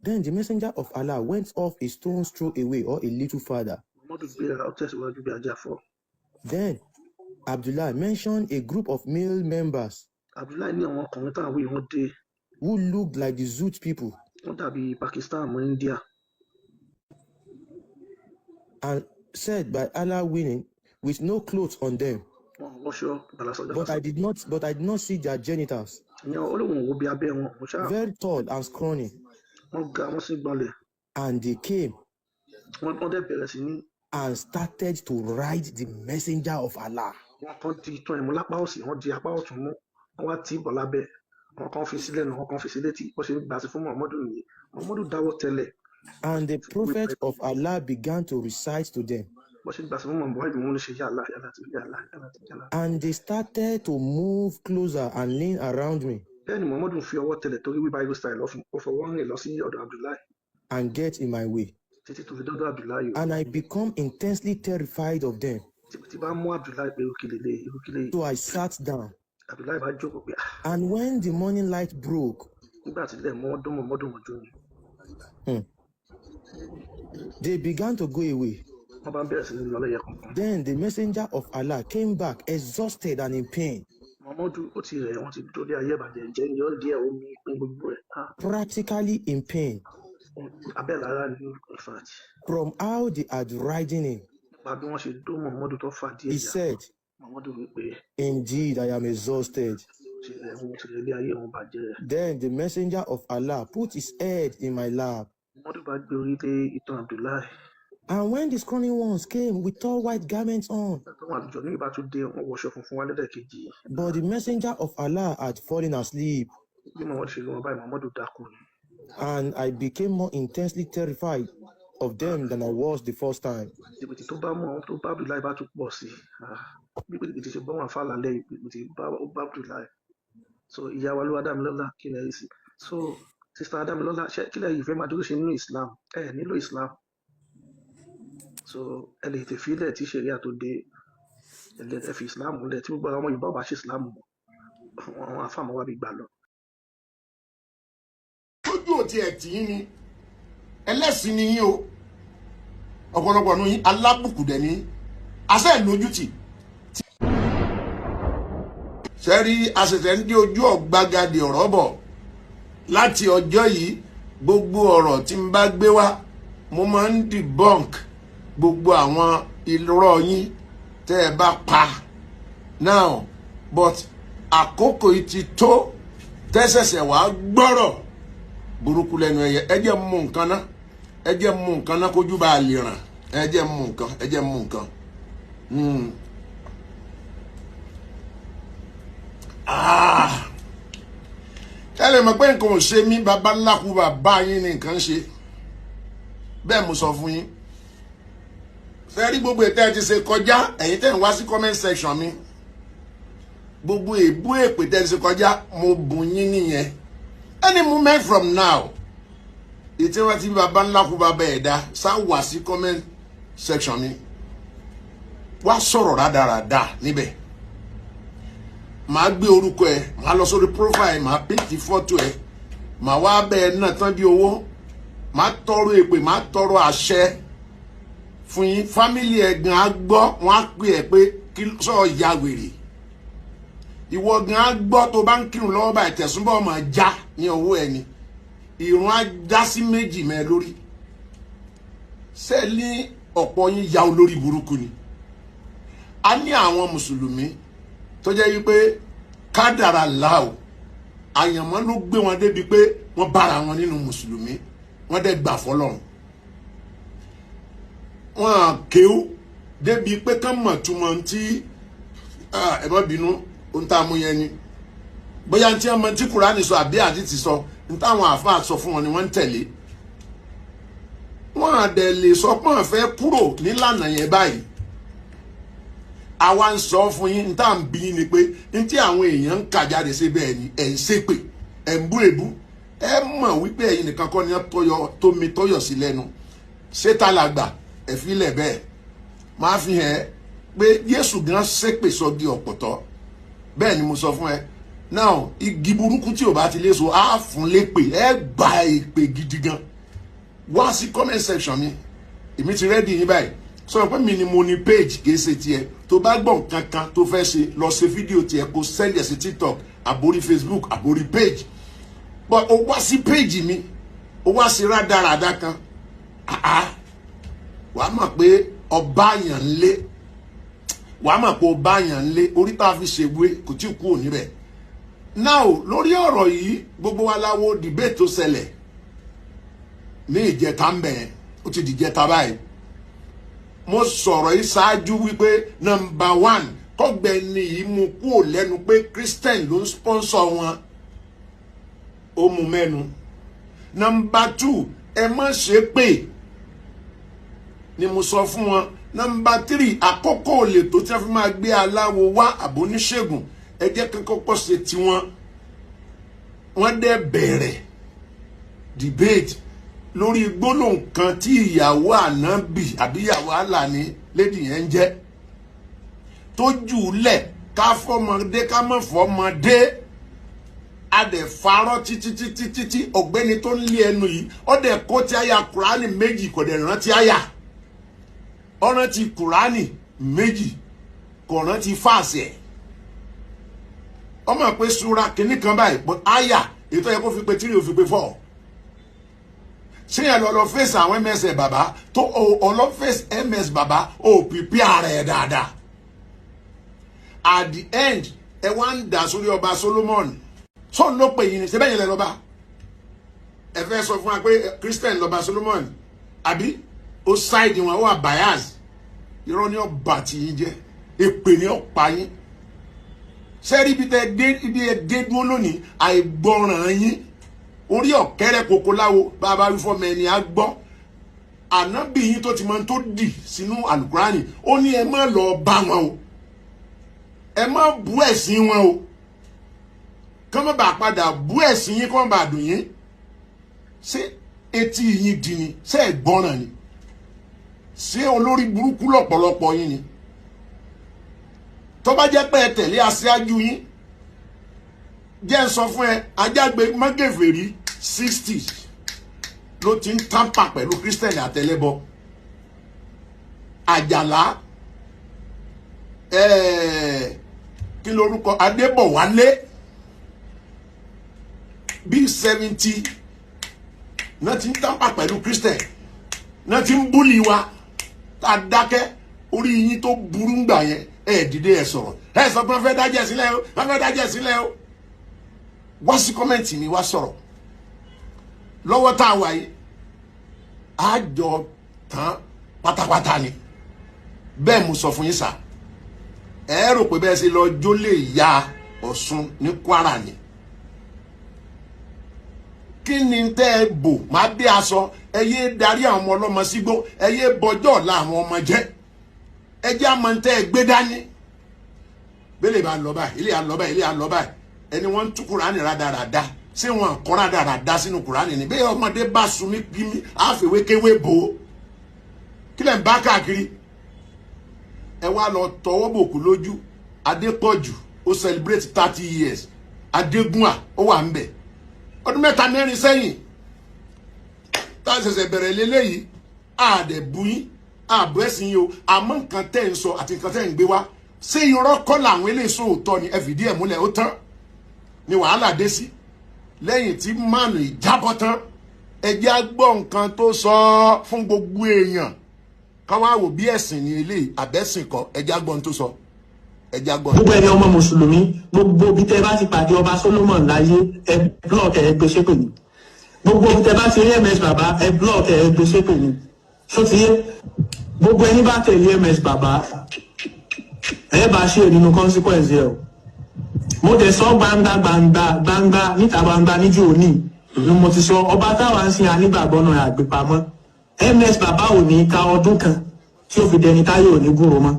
Then the messenger of Allah went off a stone's throw away or a little farther. Then Abdullah mentioned a group of male members who looked like the Zoot people and said, by Allah winning, with no clothes on them. But I did not see their genitals. Very tall and scrawny. And they came and started to ride the messenger of Allah. And the prophet of Allah began to recite to them. And they started to move closer and lean around me. And get in my way. And I become intensely terrified of them. So I sat down. And when the morning light broke, they began to go away. Then the messenger of Allah came back exhausted and in pain. Practically in pain. From how they had ridden him. He said, indeed, I am exhausted. Then the messenger of Allah put his head in my lap. And when the scrawny ones came with tall white garments on, but the messenger of Allah had fallen asleep. And I became more intensely terrified of them than I was the first time. So ìyá wa Olúwadámilọ́lá kí lẹ sí. So Sista Dámilọ́lá kí lẹ yìí fẹ́ máa dúró ṣe nínú Islam nílò Islam. So ẹ lè tẹ̀ fílẹ̀ tí ṣẹ̀ríà tó dé ẹ fi Islam lẹ̀ tí gbogbo àwọn Yorùbá bá ṣe Islam àwọn afáàmọ́ wa bí gbà lọ. lójú òtí ẹ̀ tí yín ni ẹlẹ́sìn ni yín o ọ̀pọ̀lọpọ̀ nù yín alábùkù dẹ̀ ní àṣẹ ìlójútì sẹ́rí àṣẹ̀ṣẹ̀ ń dé ojú ọ̀gbagadè ọ̀rọ̀ bọ̀ láti ọjọ́ yìí gbogbo ọ̀rọ̀ tí n bá gbé wá mo máa ń debunk gbogbo àwọn irọ́ yín tẹ́ ẹ bá pa now but àkókò yìí ti tó tẹ́sẹ̀sẹ̀ wá gbọ́rọ̀ burúkú lẹ́nu ẹ̀yẹ ẹ jẹ́ mú nǹkan ná ẹ jẹ́ mú nǹkan ná kójú bá a lè ràn ẹ jẹ́ mú nǹkan ẹ jẹ́ mú nǹkan. ẹ lè mọ̀ pé nǹkan ò ṣe mí bàbá ńlá kú bàbá yín ni nǹkan ṣe bẹ́ẹ̀ mo sọ fún yín fẹ́ rí gbogbo ètò ẹ ti ṣe kọjá ẹ̀yin tẹ́ ń wá sí comment section mi gbogbo èébú èpè tẹ́ ti ṣe kọjá mo bùn yín nìyẹn any moment from now ètò wọn ti bàbá ńlá kú bàbá ẹ̀dá sá wá sí comment section mi wá sọ̀rọ̀ rádaràda níbẹ̀ màá gbé orúkọ ẹ màá lọ sórí profile màá píntì fọ́tò ẹ màá wá bẹ́ẹ̀ náà tán bí owó màá tọrọ èpè màá tọrọ àṣẹ fún yín fámìlì ẹ gan á gbọ́ wọn á pè ẹ pé kí sọ ya wèrè ìwọ gan á gbọ́ tó bá ń kírun lọ́wọ́ báyìí tẹ̀sùnbọ̀ ọmọ já ní owó ẹni ìrun á já sí méjì mẹ́ lórí sẹ́ẹ̀lì ọ̀pọ̀ yín ya olórí burúkú ni a ní àwọn mùsùlùmí tó jẹ́ wípé kádàrá láò àyànmọ́ ló gbé wọn débi pé wọ́n bára wọn nínú mùsùlùmí wọ́n dẹ̀ gbà fọlọ́run wọ́n kéwú débi pé kán mọ̀ túmọ̀ tí ẹ má bínú ohun tá a mú yẹn ni bóyá tí wọ́n mọ tí Kùránì sọ àbí àti ti sọ ní táwọn àáfàá sọ fún wọn ni wọ́n ń tẹ̀lé wọ́n á dẹ̀ lè sọ pé wọ́n fẹ́ kúrò nílànà yẹn báyìí àwa ń sọ fún yín ní tá à ń bí ni pé ní tí àwọn èèyàn ń kà jáde sí bẹ́ẹ̀ ni ẹ̀ ń ṣépè ẹ̀ ń bú èbú ẹ mọ̀ wípé ẹ̀yin nìkan kọ́ ni tómi tọ́yọ̀ sí lẹ́nu ṣéta làgbà ẹ̀ fi lẹ̀ bẹ́ẹ̀ máa fi hàn ẹ́ pé Jésù gan ṣépè sọ́gi ọ̀pọ̀tọ́ bẹ́ẹ̀ ni mo sọ fún ẹ náà igi burúkú tí ò bá ti léso á fún lépè ẹ gba èpè gidi gan wá sí comment section mi èmi ti rẹ́dì yín báyìí sọ pé mi ni mo ní page kìí ṣe tiẹ̀ tó bá gbọ̀n kankan tó fẹ́ ṣe lọ ṣe fídíò tiẹ̀ kó send ẹ̀ sí TikTok àbórí Facebook àbórí page but o wá sí page mi o wá sí rádaràda kan wàá mọ̀ pé ọba àyàn ńlé wàá mọ̀ pé ọba àyàn ńlé orí tá a fi ṣègbè kò tí ì kúrò níbẹ̀ now lórí ọ̀rọ̀ yìí gbogbo wa láwo debate tó ṣẹlẹ̀ ní ìjẹta ń bẹ̀ ó ti dìjẹta báyìí mo sọ̀rọ̀ yìí ṣáájú wípé number one kọ́gbẹ́ni yìí mú kúrò lẹ́nu pé Christian ló ń sponsor wọn ó mú mẹ́nu number two ẹ má ṣe pé ni mo sọ fún wọn number three àkókò olè tó tí wọ́n fi máa gbé aláwo wá àbóníṣègùn ẹ jẹ́ kí kọ́kọ́ ṣe tiwọn wọ́n dẹ̀ bẹ̀rẹ̀ debate lórí gbólóhùn kan tí ìyàwó ànábì àbí ìyàwó àlàní lédi yẹn ń jẹ́ tó jù ú lẹ̀ ká fọmọdé ká mọ̀ fọmọdé adẹ̀ farọ́ títí ọ̀gbẹ́ni tó ń lé ẹnu yìí ọ̀dẹ̀ kó tí àyà Kùránì méjì kò dẹ̀ rántí àyà ọ̀ràn ti Kùránì méjì kò rántí fáàsì ẹ̀ ọmọ pé sura kìíní kan báyìí but àyà ètò yẹ kó fi pé 3 ó fi pé 4 ṣé yẹn lọ fèsì àwọn ms bàbá tó ọlọ fèsì ms bàbá ó pìpì ara ẹ dáadáa at the end ẹ wá ń dà sórí ọba Solomon sọ ló pè yín ni ṣe bẹ́ẹ̀ yẹn lẹ lọ́ba ẹ fẹ́ sọ fún wa pé Christian lọ́ba Solomon àbí ó ṣáìdì wọn ó wà bias irọ́ ni ó bà tí yín jẹ́ èpè ni ó pa yín sẹ́rí ibi ẹ dé dúró lónìí àìgbọràn yín orí ọ̀kẹ́rẹ́ kòkó láwo bàbá wífọ́ mẹ́ni á gbọ́ ànábì yín tó ti mọ tó dì sínú àlùkùránì ó ní ẹ má lọ bá wọn o ẹ má bú ẹ̀sìn wọn o kán má bàa padà bú ẹ̀sìn yín kán má bàa dùn yín ṣé etí yín di ni ṣé ẹ gbọ́ràn ni ṣé olórí burúkú lọ́pọ̀lọpọ̀ yín ni tó bá jẹ́ pé ẹ tẹ̀lé aṣáájú yín jẹ́ ń sọ fún ẹ ajágbe mọ́gẹ̀fẹ̀rí 60 ló ti ń tàmpà pẹ̀lú Christian àtẹlẹ́bọ Àjàlá kí lorúkọ Adébọ̀wálé bí 70 náà ti ń tàpá pẹ̀lú Christian náà ti ń búlì wa tá a dákẹ́ orí yín tó burú ń gbà yẹn dìde ẹ sọ̀rọ̀ ẹ sọ pé wọ́n fẹ́ dájẹ́ sílẹ̀ o wọ́n fẹ́ dájẹ́ sílẹ̀ o wá sí kọ́mẹ́ǹtì mi wá sọ̀rọ̀ lọ́wọ́ tá a wà yìí àjọ tán pátápátá ni bẹ́ẹ̀ mo sọ fún yín sà ẹ rò pé bẹ́ẹ̀ ṣe lọ jólè ya Ọ̀ṣun ní Kwara ni kí ni tẹ́ ẹ bò má dé aṣọ ẹ yé darí àwọn ọmọ ọlọ́mọ sígbó ẹ yé bọjọ́ ọ̀la àwọn ọmọ jẹ́ ẹ jẹ́ àmọ́ tẹ́ ẹ gbé dání bẹ́ẹ̀ bá lọ báyìí ilé àlọ́ báyìí ilé àlọ́ báyìí ẹni wọ́n ń tú Kùránì rádaràda ṣé wọn kọ́ rádaràda sínú Kùránì ni bẹ́ẹ̀ ọmọdé bá sunmi bímí àfẹwé kéwé bò ó kí lẹ̀ ń bá káàkiri ẹ wá lọ tọwọ́ bòkú lójú Adépọ̀jù ó celebrate 30 years Adégúnwà ó wà ń bẹ̀ ọdún 3 4 sẹ́yìn tá a ṣẹ̀ṣẹ̀ bẹ̀rẹ̀ lélẹ́yìí àdẹ̀bùyín àbọ̀ ẹ̀sìn yìí o àmọ́ nǹkan tẹ́ ń sọ àti nǹkan tẹ́ ń gbé wá ṣé irọ́ kọ́ làwọn eléyìí òótọ́ ni ẹ fìdí ẹ̀ múlẹ̀ ó tán ni wàhálà dé sí lẹ́yìn tí mánu ìjábọ̀ tán ẹ jẹ́ á gbọ́ nǹkan tó sọ fún gbogbo èèyàn káwọn àwò bí ẹ̀sìn ni eléyìí àbẹ́sìn kọ́ ẹ jẹ́ á gbọ́ ohun tó sọ ẹ jẹ́ á gbọ́. gbogbo ẹni ọmọ mùsùlùmí gbogbo bí tẹ bá ti pàdé ọba Solomon láyé ẹ blọọkì ẹ gbé ṣépè ní gbogbo bí tẹ bá ti rí MS bàbá ẹ blọọkì ẹ gbé ṣépè ní ṣó ti yé gbogbo ẹni bá tẹ̀lé MS bàbá ẹ bá ṣe nínú consequence yẹ o mo tẹ sọ gbangba níta gbangba níjó òní ni mo ti sọ ọba táwa ń sin anígbàgbọ́ náà àgbépamọ́ MS bàbá ò ní ka ọdún kan tí ó fi dẹni táyé ò ní gúrò mọ́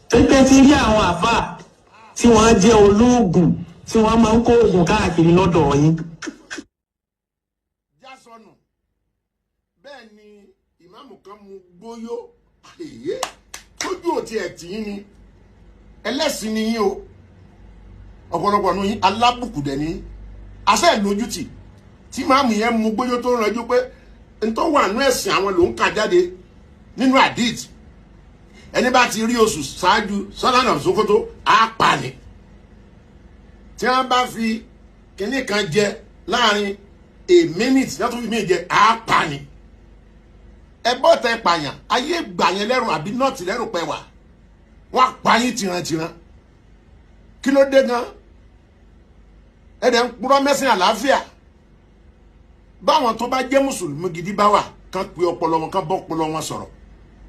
pépé ti rí àwọn àfà tí wọ́n jẹ́ olóògùn tí wọ́n máa ń kó oògùn káàkiri lọ́dọ̀ yín. jásọnù bẹ́ẹ̀ ni ìmáàmù kan mu gbóyó èyí tójú òtí ẹ̀ tì yín ni ẹlẹ́sìn ni yín o ọ̀pọ̀lọpọ̀ nu yín alábùkù dẹ̀ ní asẹ́ lójútì tí máàmù yẹn mu gbóyó tó ń rẹjú pé ntọ́ wà nú ẹ̀sìn àwọn ló ń kà jáde nínú àdìt ẹni bá ti rí oṣù ṣáájú sọ́lánà Sókótó á pa ni tí wọ́n bá fi kinní kan jẹ láàrin a minute yàtọ̀ fi mí jẹ á pa ni ẹ bọ́ tẹ pààyàn ayé gbà yẹn lẹ́rùn àbí nọ́ọ̀tì lẹ́rùn pẹ́ wà wọ́n á pa yín tìrantìran kí ló dé gan ẹ dẹ̀ ń purọ́ mẹ́sìn àlàáfíà báwọn tó bá jẹ́ mùsùlùmí gidi bá wà kán pe ọpọlọ wọn kán bọ́ ọpọlọ wọn sọ̀rọ̀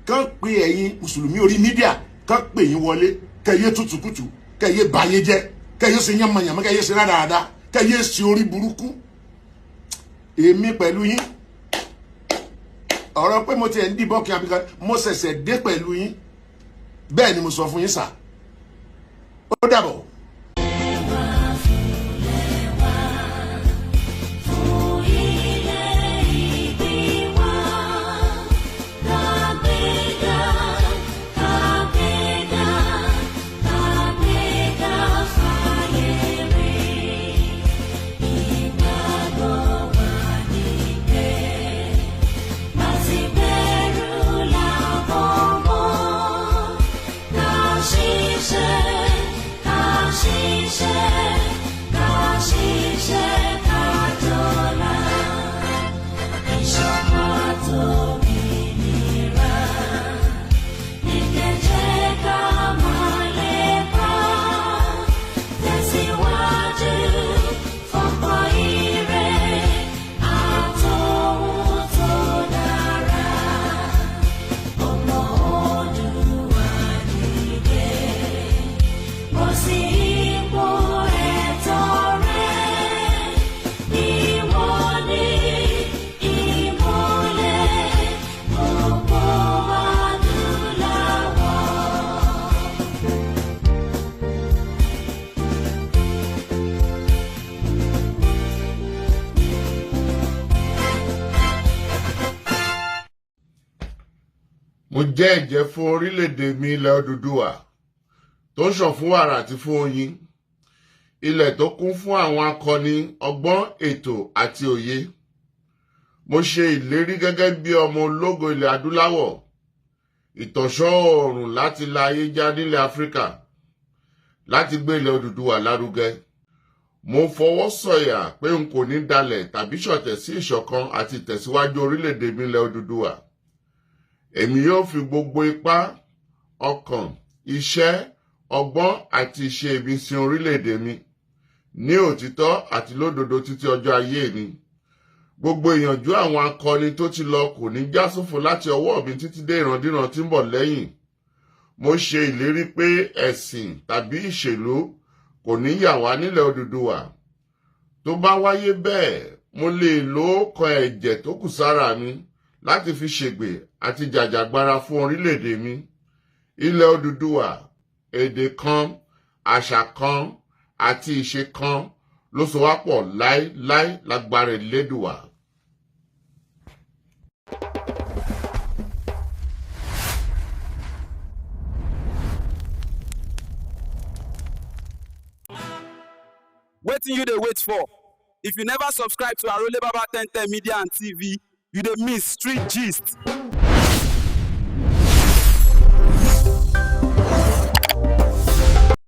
kán pe ẹ̀yin mùsùlùmí orí mídíà kán pe yín wọlé kẹyẹ tutukutu kẹyẹ báyé jẹ kẹyẹ ṣe yánmayànmọ́ kẹyẹ ṣe rádaràda kẹyẹ ṣe orí burúkú èmi pẹ̀lú yín ọ̀rọ̀ pé mo ti ẹ̀ ń dìbọn kí abíkan mo ṣẹ̀ṣẹ̀ dé pẹ̀lú yín bẹ́ẹ̀ ni mo sọ fún yín sà ó dàbọ̀. mo jẹ́ ẹ̀jẹ́ fún orílẹ̀-èdè mi ilẹ̀ Odùduwà tó ń ṣàn fún wàrà àti fún oyin ilẹ̀ tó kún fún àwọn akọni ọgbọ́n ètò àti òye mo ṣe ìlérí gẹ́gẹ́ bí ọmọ ológo ilẹ̀ adúláwọ̀ ìtànṣán oòrùn láti la ayé já nílẹ̀ Áfíríkà láti gbé ilẹ̀ Odùduwà lárugẹ. Mo fọwọ́ sọ̀yà pé n kò ní dalẹ̀ tàbí ṣọ̀tẹ̀ sí ìṣọ̀kan àti ìtẹ̀síwájú orílẹ̀-èdè mi ilẹ̀ Odùduwà. Èmi yóò fi gbogbo ipá, ọkàn, iṣẹ́, ọgbọ́n àti ìṣe mi sin orílẹ̀-èdè mi ní òtítọ́ àti lódodo títí ọjọ́ ayé mi. Gbogbo ìyànjú àwọn akọni tó ti lọ kò ní já sófo láti ọwọ́ mi títí dé ìrandíran tí ń bọ̀ lẹ́yìn. Mo ṣe ìlérí pé ẹ̀sìn tàbí ìṣèlú kò ní yà wá nílẹ̀ Odùduwà. Tó bá wáyé bẹ́ẹ̀, mo lè lo ọkàn ẹ̀jẹ̀ tó kù sára mi láti fi ṣègbè àti jàjàgbara fún orílẹ̀-èdè mi. Ilẹ̀ Odùduwà, èdè kan, àṣà kan àti ìṣe kan ló so wá pọ̀ láéláé lágbára Elédùwà. Wetin you dey wait for? If you never subscribe to Arole Baba 1010 Media and TV, you dey miss street gist.